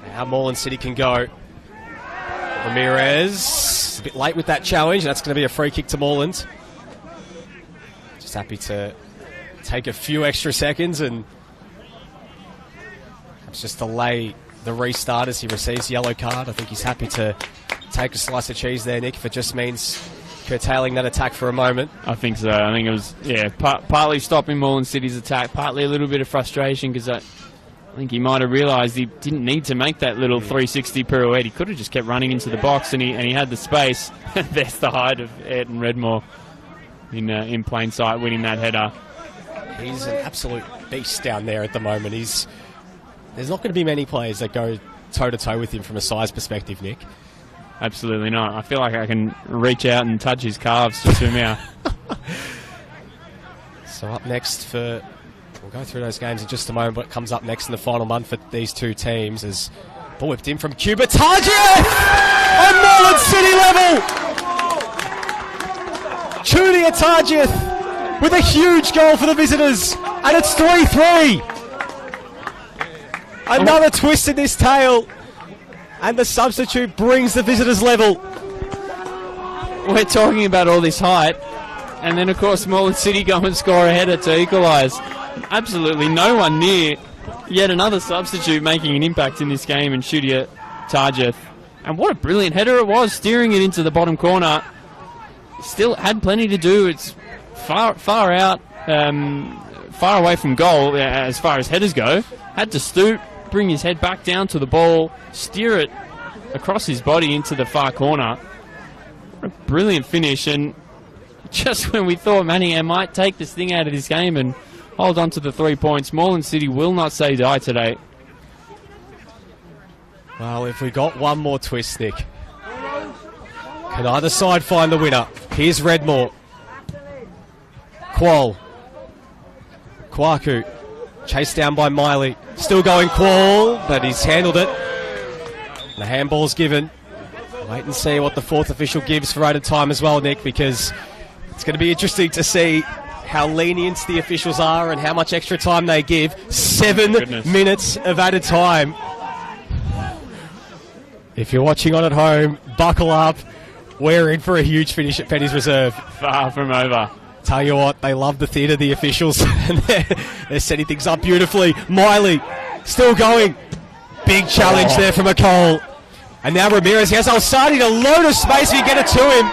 Now Moreland City can go. Ramirez, a bit late with that challenge, and that's going to be a free kick to Moreland. Just happy to take a few extra seconds and perhaps just delay the restart as he receives the yellow card. I think he's happy to take a slice of cheese there, Nick, if it just means curtailing that attack for a moment. I think so. I think it was, partly stopping Moreland City's attack, partly a little bit of frustration because I think he might have realised he didn't need to make that little 360 pirouette. He could have just kept running into the box, and he had the space. There's the height of Ayrton Redmore in plain sight, winning that header. He's an absolute beast down there at the moment. There's not going to be many players that go toe-to-toe with him from a size perspective, Nick. Absolutely not. I feel like I can reach out and touch his calves to swim out. So up next we'll go through those games in just a moment. What comes up next in the final month for these two teams is ball whipped in from Cuba. Tajiev on Moreland City level. Chudia Tajiev with a huge goal for the visitors, and it's 3-3. Another twist in this tale, and the substitute brings the visitors level. We're talking about all this height, and then of course Moreland City go and score a header to equalise. Absolutely no one near. Yet another substitute making an impact in this game, and Chudia Tajiev. And what a brilliant header it was, steering it into the bottom corner. Still had plenty to do. It's far out, far away from goal as far as headers go. Had to stoop, bring his head back down to the ball, steer it across his body into the far corner. What a brilliant finish, and just when we thought Manningham might take this thing out of this game and hold on to the 3 points, Moreland City will not say die today. Well, if we got one more twist, Nick, can either side find the winner? Here's Redmore. Kwaku, chased down by Miley. Still going Quall, but he's handled it. The handball's given. Wait and see what the fourth official gives for added time as well, Nick, because it's going to be interesting to see how lenient the officials are and how much extra time they give. 7 minutes of added time. If you're watching on at home, buckle up. We're in for a huge finish at Penny's Reserve. Far from over. Tell you what, they love the theatre, the officials. And they're setting things up beautifully. Miley, still going. Big challenge there from McCall. And now Ramirez, he has Alsadi to load of space if you get it to him.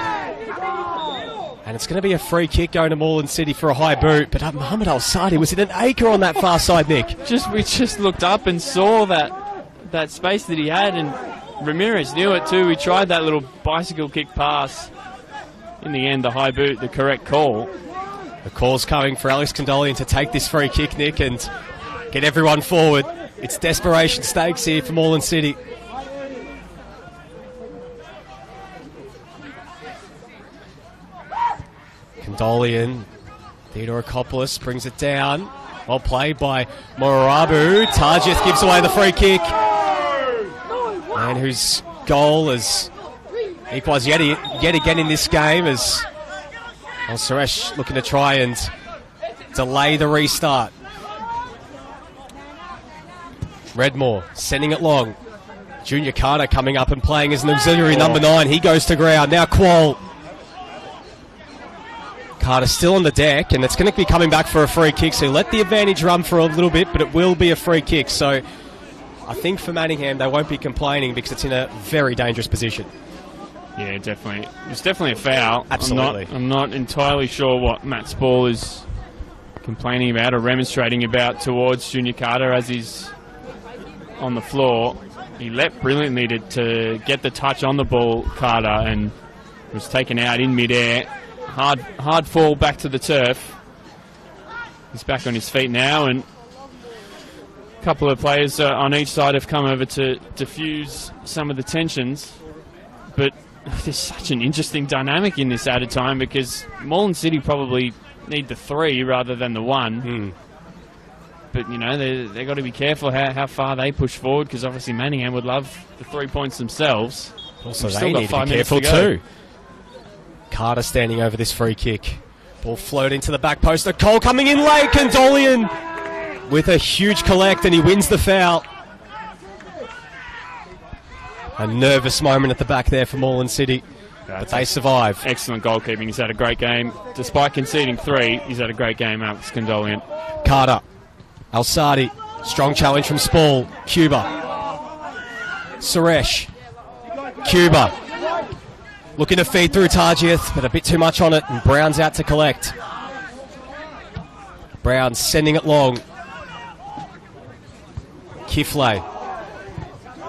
And it's going to be a free kick going to Moreland City for a high boot. But Mohamed Alsadi was in an acre on that far side, Nick. We just looked up and saw that space that he had, and Ramirez knew it too. He tried that little bicycle kick pass. In the end, the high boot, the correct call. The call's coming for Alex Condolian to take this free kick, Nick, and get everyone forward. It's desperation stakes here for Moreland City. Condolian, Theodore Akopoulos brings it down. Well played by Morabu. Tajith gives away the free kick. And whose goal is equalised yet again in this game as Suresh looking to try and delay the restart. Redmore sending it long. Junior Carter coming up and playing as an auxiliary number 9. He goes to ground. Now Quall. Carter still on the deck, and it's going to be coming back for a free kick. So let the advantage run for a little bit, but it will be a free kick. So I think for Manningham, they won't be complaining because it's in a very dangerous position. Yeah, definitely. It's definitely a foul. Absolutely. I'm not entirely sure what Matt Spall is complaining about or remonstrating about towards Junior Carter as he's on the floor. He leapt brilliantly to get the touch on the ball, Carter, and was taken out in midair. Hard fall back to the turf. He's back on his feet now, and a couple of players on each side have come over to diffuse some of the tensions. But there's such an interesting dynamic in this added time because Moreland City probably need the 3 rather than the 1. But, you know, they've got to be careful how far they push forward because obviously Manningham would love the 3 points themselves. Also, they need to be careful too. Carter standing over this free kick. Ball floating to the back post. Cole coming in late. Condolian with a huge collect, and he wins the foul. A nervous moment at the back there for Moreland City. But they survive. Excellent goalkeeping. He's had a great game. Despite conceding 3, he's had a great game, Alex Condolian. Carter. Alsadi. Strong challenge from Spall. Cuba. Suresh. Cuba. Looking to feed through Targieth, but a bit too much on it, and Brown's out to collect. Brown sending it long. Kiflay.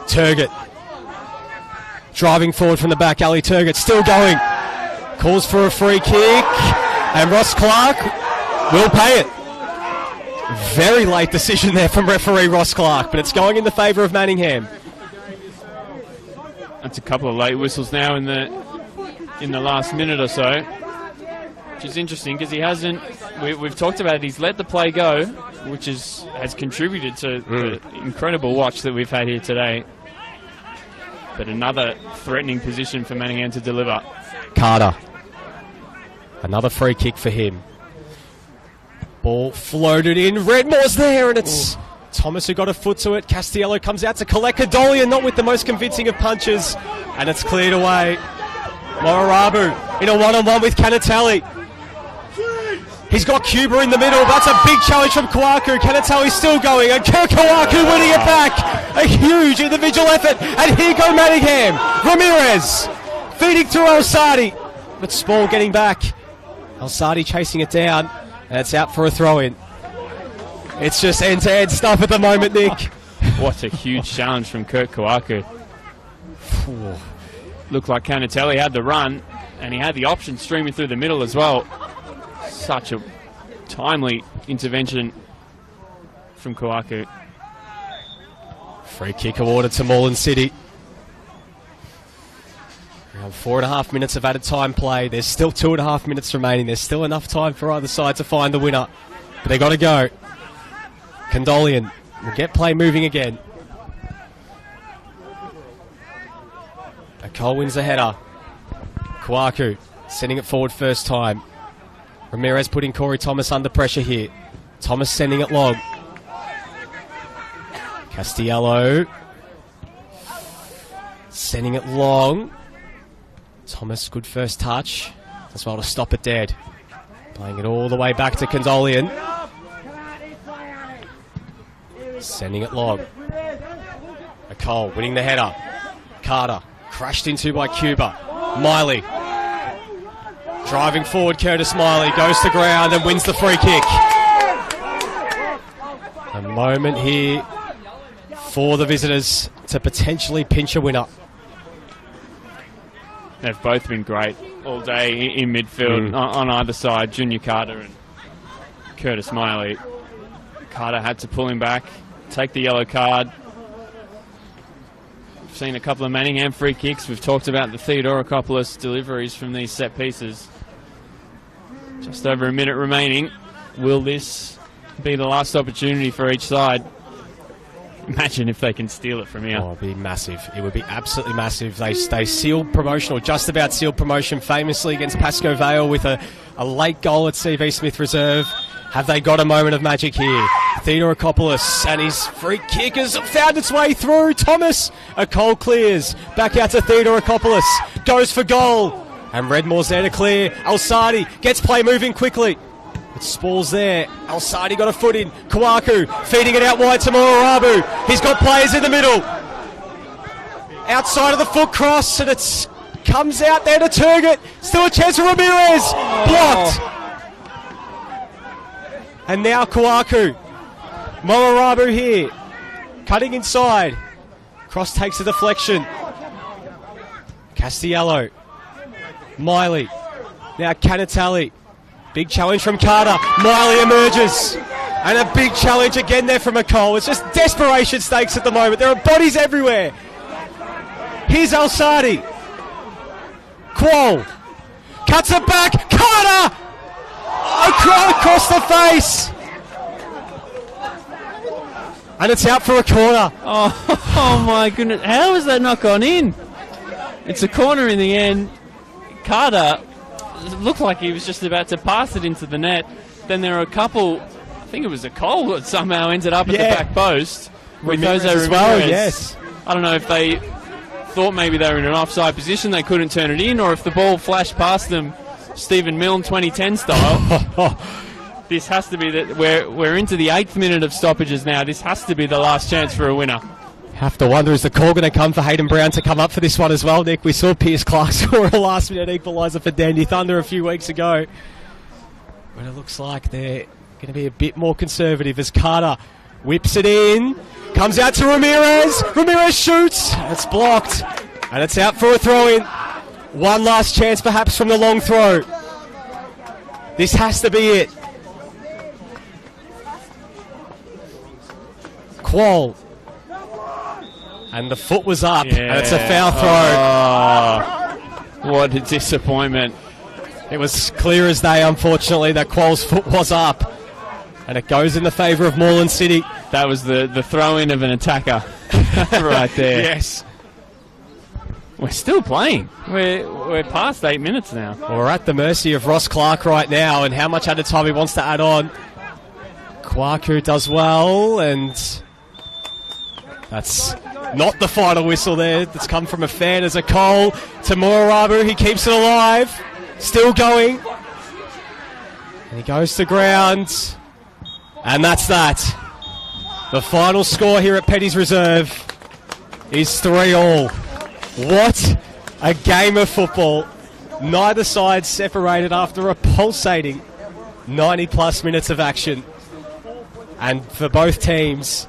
Turgott. Driving forward from the back alley. Turgott still going. Calls for a free kick. And Ross Clark will pay it. Very late decision there from referee Ross Clark, but it's going in the favour of Manningham. That's a couple of late whistles now in the last minute or so, which is interesting because he hasn't. We've talked about it. He's let the play go, which has contributed to the incredible watch that we've had here today. But another threatening position for Manningham to deliver. Carter. Another free kick for him. Ball floated in. Redmore's there, and it's Thomas who got a foot to it. Castiello comes out to collect Cadolian, not with the most convincing of punches, and it's cleared away. Morarabu in a one-on-one with Canatelli. He's got Cuba in the middle. That's a big challenge from Kwaku. Canatelli's still going, and Kwaku winning it back. A huge individual effort, and here go Manningham. Ramirez feeding through Al-Sadi, but Small getting back. Al-Sadi chasing it down, and it's out for a throw-in. It's just end-to-end stuff at the moment, Nick. What a huge challenge from Kurt Kwaku. Looked like Canatelli had the run, and he had the option streaming through the middle as well. Such a timely intervention from Kwaku. Free kick awarded to Moreland City. Around 4.5 minutes of added time play. There's still 2.5 minutes remaining. There's still enough time for either side to find the winner. But they got to go. Condolian will get play moving again. Cole wins the header. Kwaku sending it forward first time. Ramirez putting Corey Thomas under pressure here. Thomas sending it long. Castiello sending it long. Thomas, good first touch. As well to stop it dead. Playing it all the way back to Condolian. Sending it long. Cole winning the header. Carter crashed into by Cuba. Miley driving forward. Curtis Miley goes to ground and wins the free kick. A moment here for the visitors to potentially pinch a winner. They've both been great all day in midfield on either side. Junior Carter and Curtis Miley. Carter had to pull him back, take the yellow card. We've seen a couple of Manningham free kicks. We've talked about the Theodorakopoulos deliveries from these set pieces. Just over a minute remaining. Will this be the last opportunity for each side? Imagine if they can steal it from here. Oh, it'd be massive. It would be absolutely massive. They sealed promotion, or just about sealed promotion, famously against Pascoe Vale with a late goal at CV Smith Reserve. Have they got a moment of magic here? Theodorakopoulos and his free kick has found its way through. Thomas, a goal clears. Back out to Theodorakopoulos. Goes for goal. And Redmore's there to clear. Al-Sadi gets play moving quickly. Spall's there. Al-Sadi got a foot in. Kwaku feeding it out wide to Morarabu. He's got players in the middle. Outside of the foot cross, and it comes out there to Turgott. Still a chance for Ramirez. Blocked. And now Kwaku. Morarabu here. Cutting inside. Cross takes a deflection. Castiello. Miley. Now Canatelli. Big challenge from Carter. Miley emerges. And a big challenge again there from McCall. It's just desperation stakes at the moment. There are bodies everywhere. Here's Al-Sadi. Qual. Cuts it back. Carter! Across the face. And it's out for a corner. Oh my goodness. How has that not gone in? It's a corner in the end. Carter looked like he was just about to pass it into the net. Then there are a couple, I think it was a goal that somehow ended up at the back post with Jose Ramirez. Well, yes. I don't know if they thought maybe they were in an offside position, they couldn't turn it in, or if the ball flashed past them Stephen Milne 2010 style. This has to be that we're into the 8th minute of stoppages now. This has to be the last chance for a winner. Have to wonder, is the call going to come for Hayden Brown to come up for this one as well, Nick? We saw Pierce Clark score a last-minute equaliser for Dandy Thunder a few weeks ago. But it looks like they're going to be a bit more conservative as Carter whips it in. Comes out to Ramirez. Ramirez shoots. It's blocked. And it's out for a throw-in. One last chance perhaps from the long throw. This has to be it. Qual. And the foot was up. Yeah. And it's a foul throw. Oh, what a disappointment. It was clear as day, unfortunately, that Qual's foot was up. And it goes in the favour of Moreland City. That was the throw-in of an attacker right there. Yes. We're still playing. We're past 8 minutes now. Well, we're at the mercy of Ross Clark right now and how much added time he wants to add on. Kwaku does well, and that's not the final whistle there. That's come from a fan as a Cole to Morabu. He keeps it alive. Still going. And he goes to ground. And that's that. The final score here at Petty's Reserve is 3-all. What a game of football. Neither side separated after a pulsating 90-plus minutes of action. And for both teams,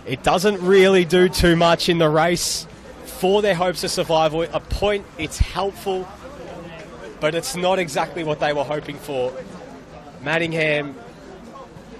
it doesn't really do too much in the race for their hopes of survival. A point, it's helpful, but it's not exactly what they were hoping for. Manningham,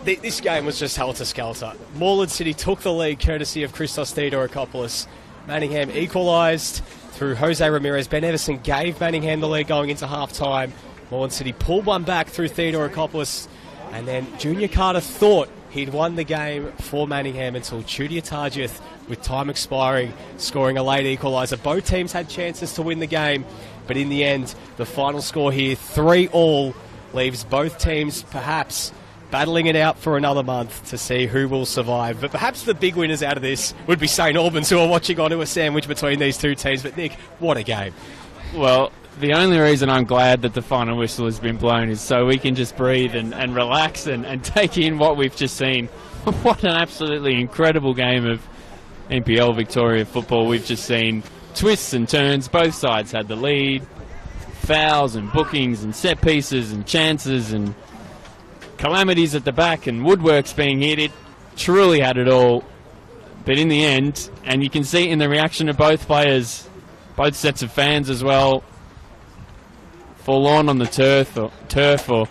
this game was just helter-skelter. Moreland City took the lead courtesy of Christos Theodorakopoulos. Manningham equalised through Jose Ramirez. Ben Everson gave Manningham the lead going into half-time. Moreland City pulled one back through Theodorakopoulos, and then Junior Carter thought he'd won the game for Manningham until Chudia Targeth, with time expiring, scoring a late equaliser. Both teams had chances to win the game, but in the end, the final score here, 3-all, leaves both teams perhaps battling it out for another month to see who will survive. But perhaps the big winners out of this would be St Albans, who are watching onto a sandwich between these two teams. But Nick, what a game. Well, the only reason I'm glad that the final whistle has been blown is so we can just breathe and relax and take in what we've just seen. What an absolutely incredible game of NPL Victoria football. We've just seen twists and turns. Both sides had the lead. Fouls and bookings and set pieces and chances and calamities at the back and woodworks being hit. It truly had it all. But in the end, and you can see it in the reaction of both players, both sets of fans as well, forlorn on the turf or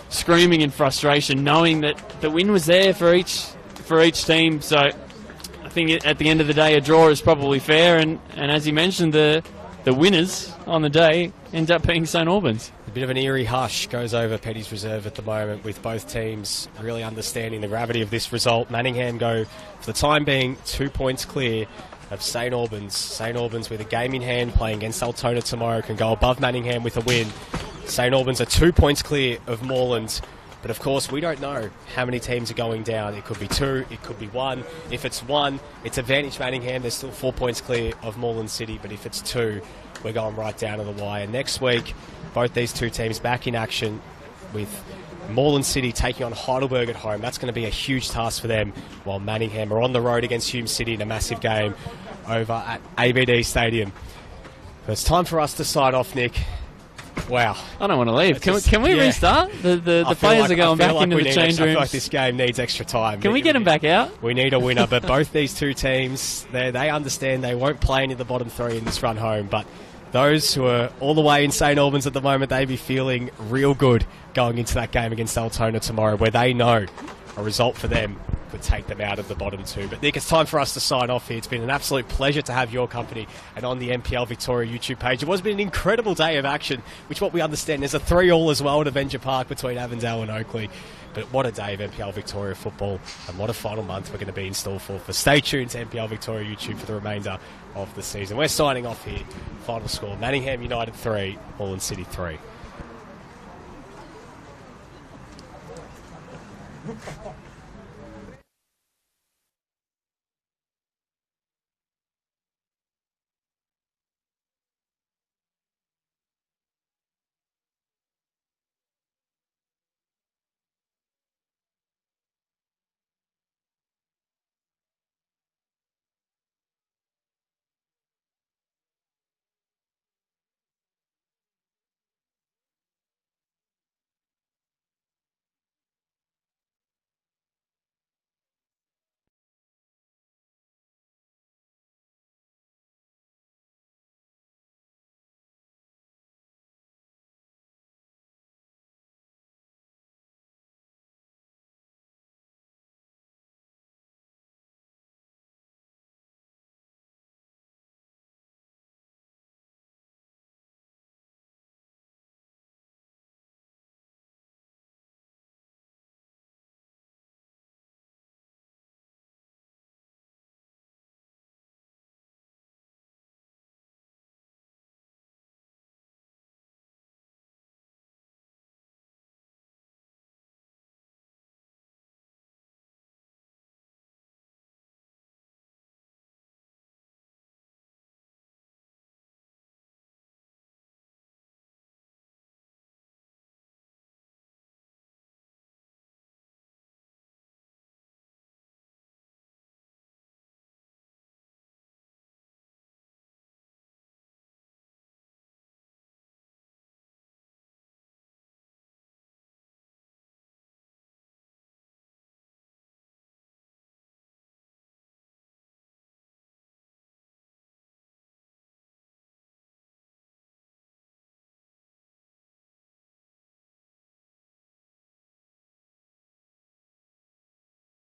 screaming in frustration, knowing that the win was there for each team. So I think at the end of the day, a draw is probably fair. And as you mentioned, the winners on the day end up being St Albans. A bit of an eerie hush goes over Petty's Reserve at the moment, with both teams really understanding the gravity of this result. Manningham go, for the time being, 2 points clear of St Albans. St Albans with a game in hand, playing against Altona tomorrow, can go above Manningham with a win. St Albans are 2 points clear of Moreland. But of course, we don't know how many teams are going down. It could be 2, it could be 1. If it's 1, it's advantage Manningham. They're still 4 points clear of Moreland City. But if it's 2, we're going right down to the wire. Next week, both these two teams back in action, with Moreland City taking on Heidelberg at home. That's going to be a huge task for them, while Manningham are on the road against Hume City in a massive game over at ABD Stadium. But it's time for us to sign off, Nick. Wow. I don't want to leave. Can we restart? The players are going back into the change rooms. I feel like this game needs extra time. Can we get them back out? We need a winner, but both these two teams, they understand they won't play any of the bottom 3 in this run home, but those who are all the way in St Albans at the moment, they be feeling real good going into that game against Altona tomorrow, where they know a result for them could take them out of the bottom 2. But Nick, it's time for us to sign off here. It's been an absolute pleasure to have your company and on the NPL Victoria YouTube page. It was been an incredible day of action, which what we understand, there's a 3-all as well at Avenger Park between Avondale and Oakley. But what a day of NPL Victoria football, and what a final month we're going to be in store for. Stay tuned to NPL Victoria YouTube for the remainder of the season. We're signing off here. Final score, Manningham United 3, Moreland City 3.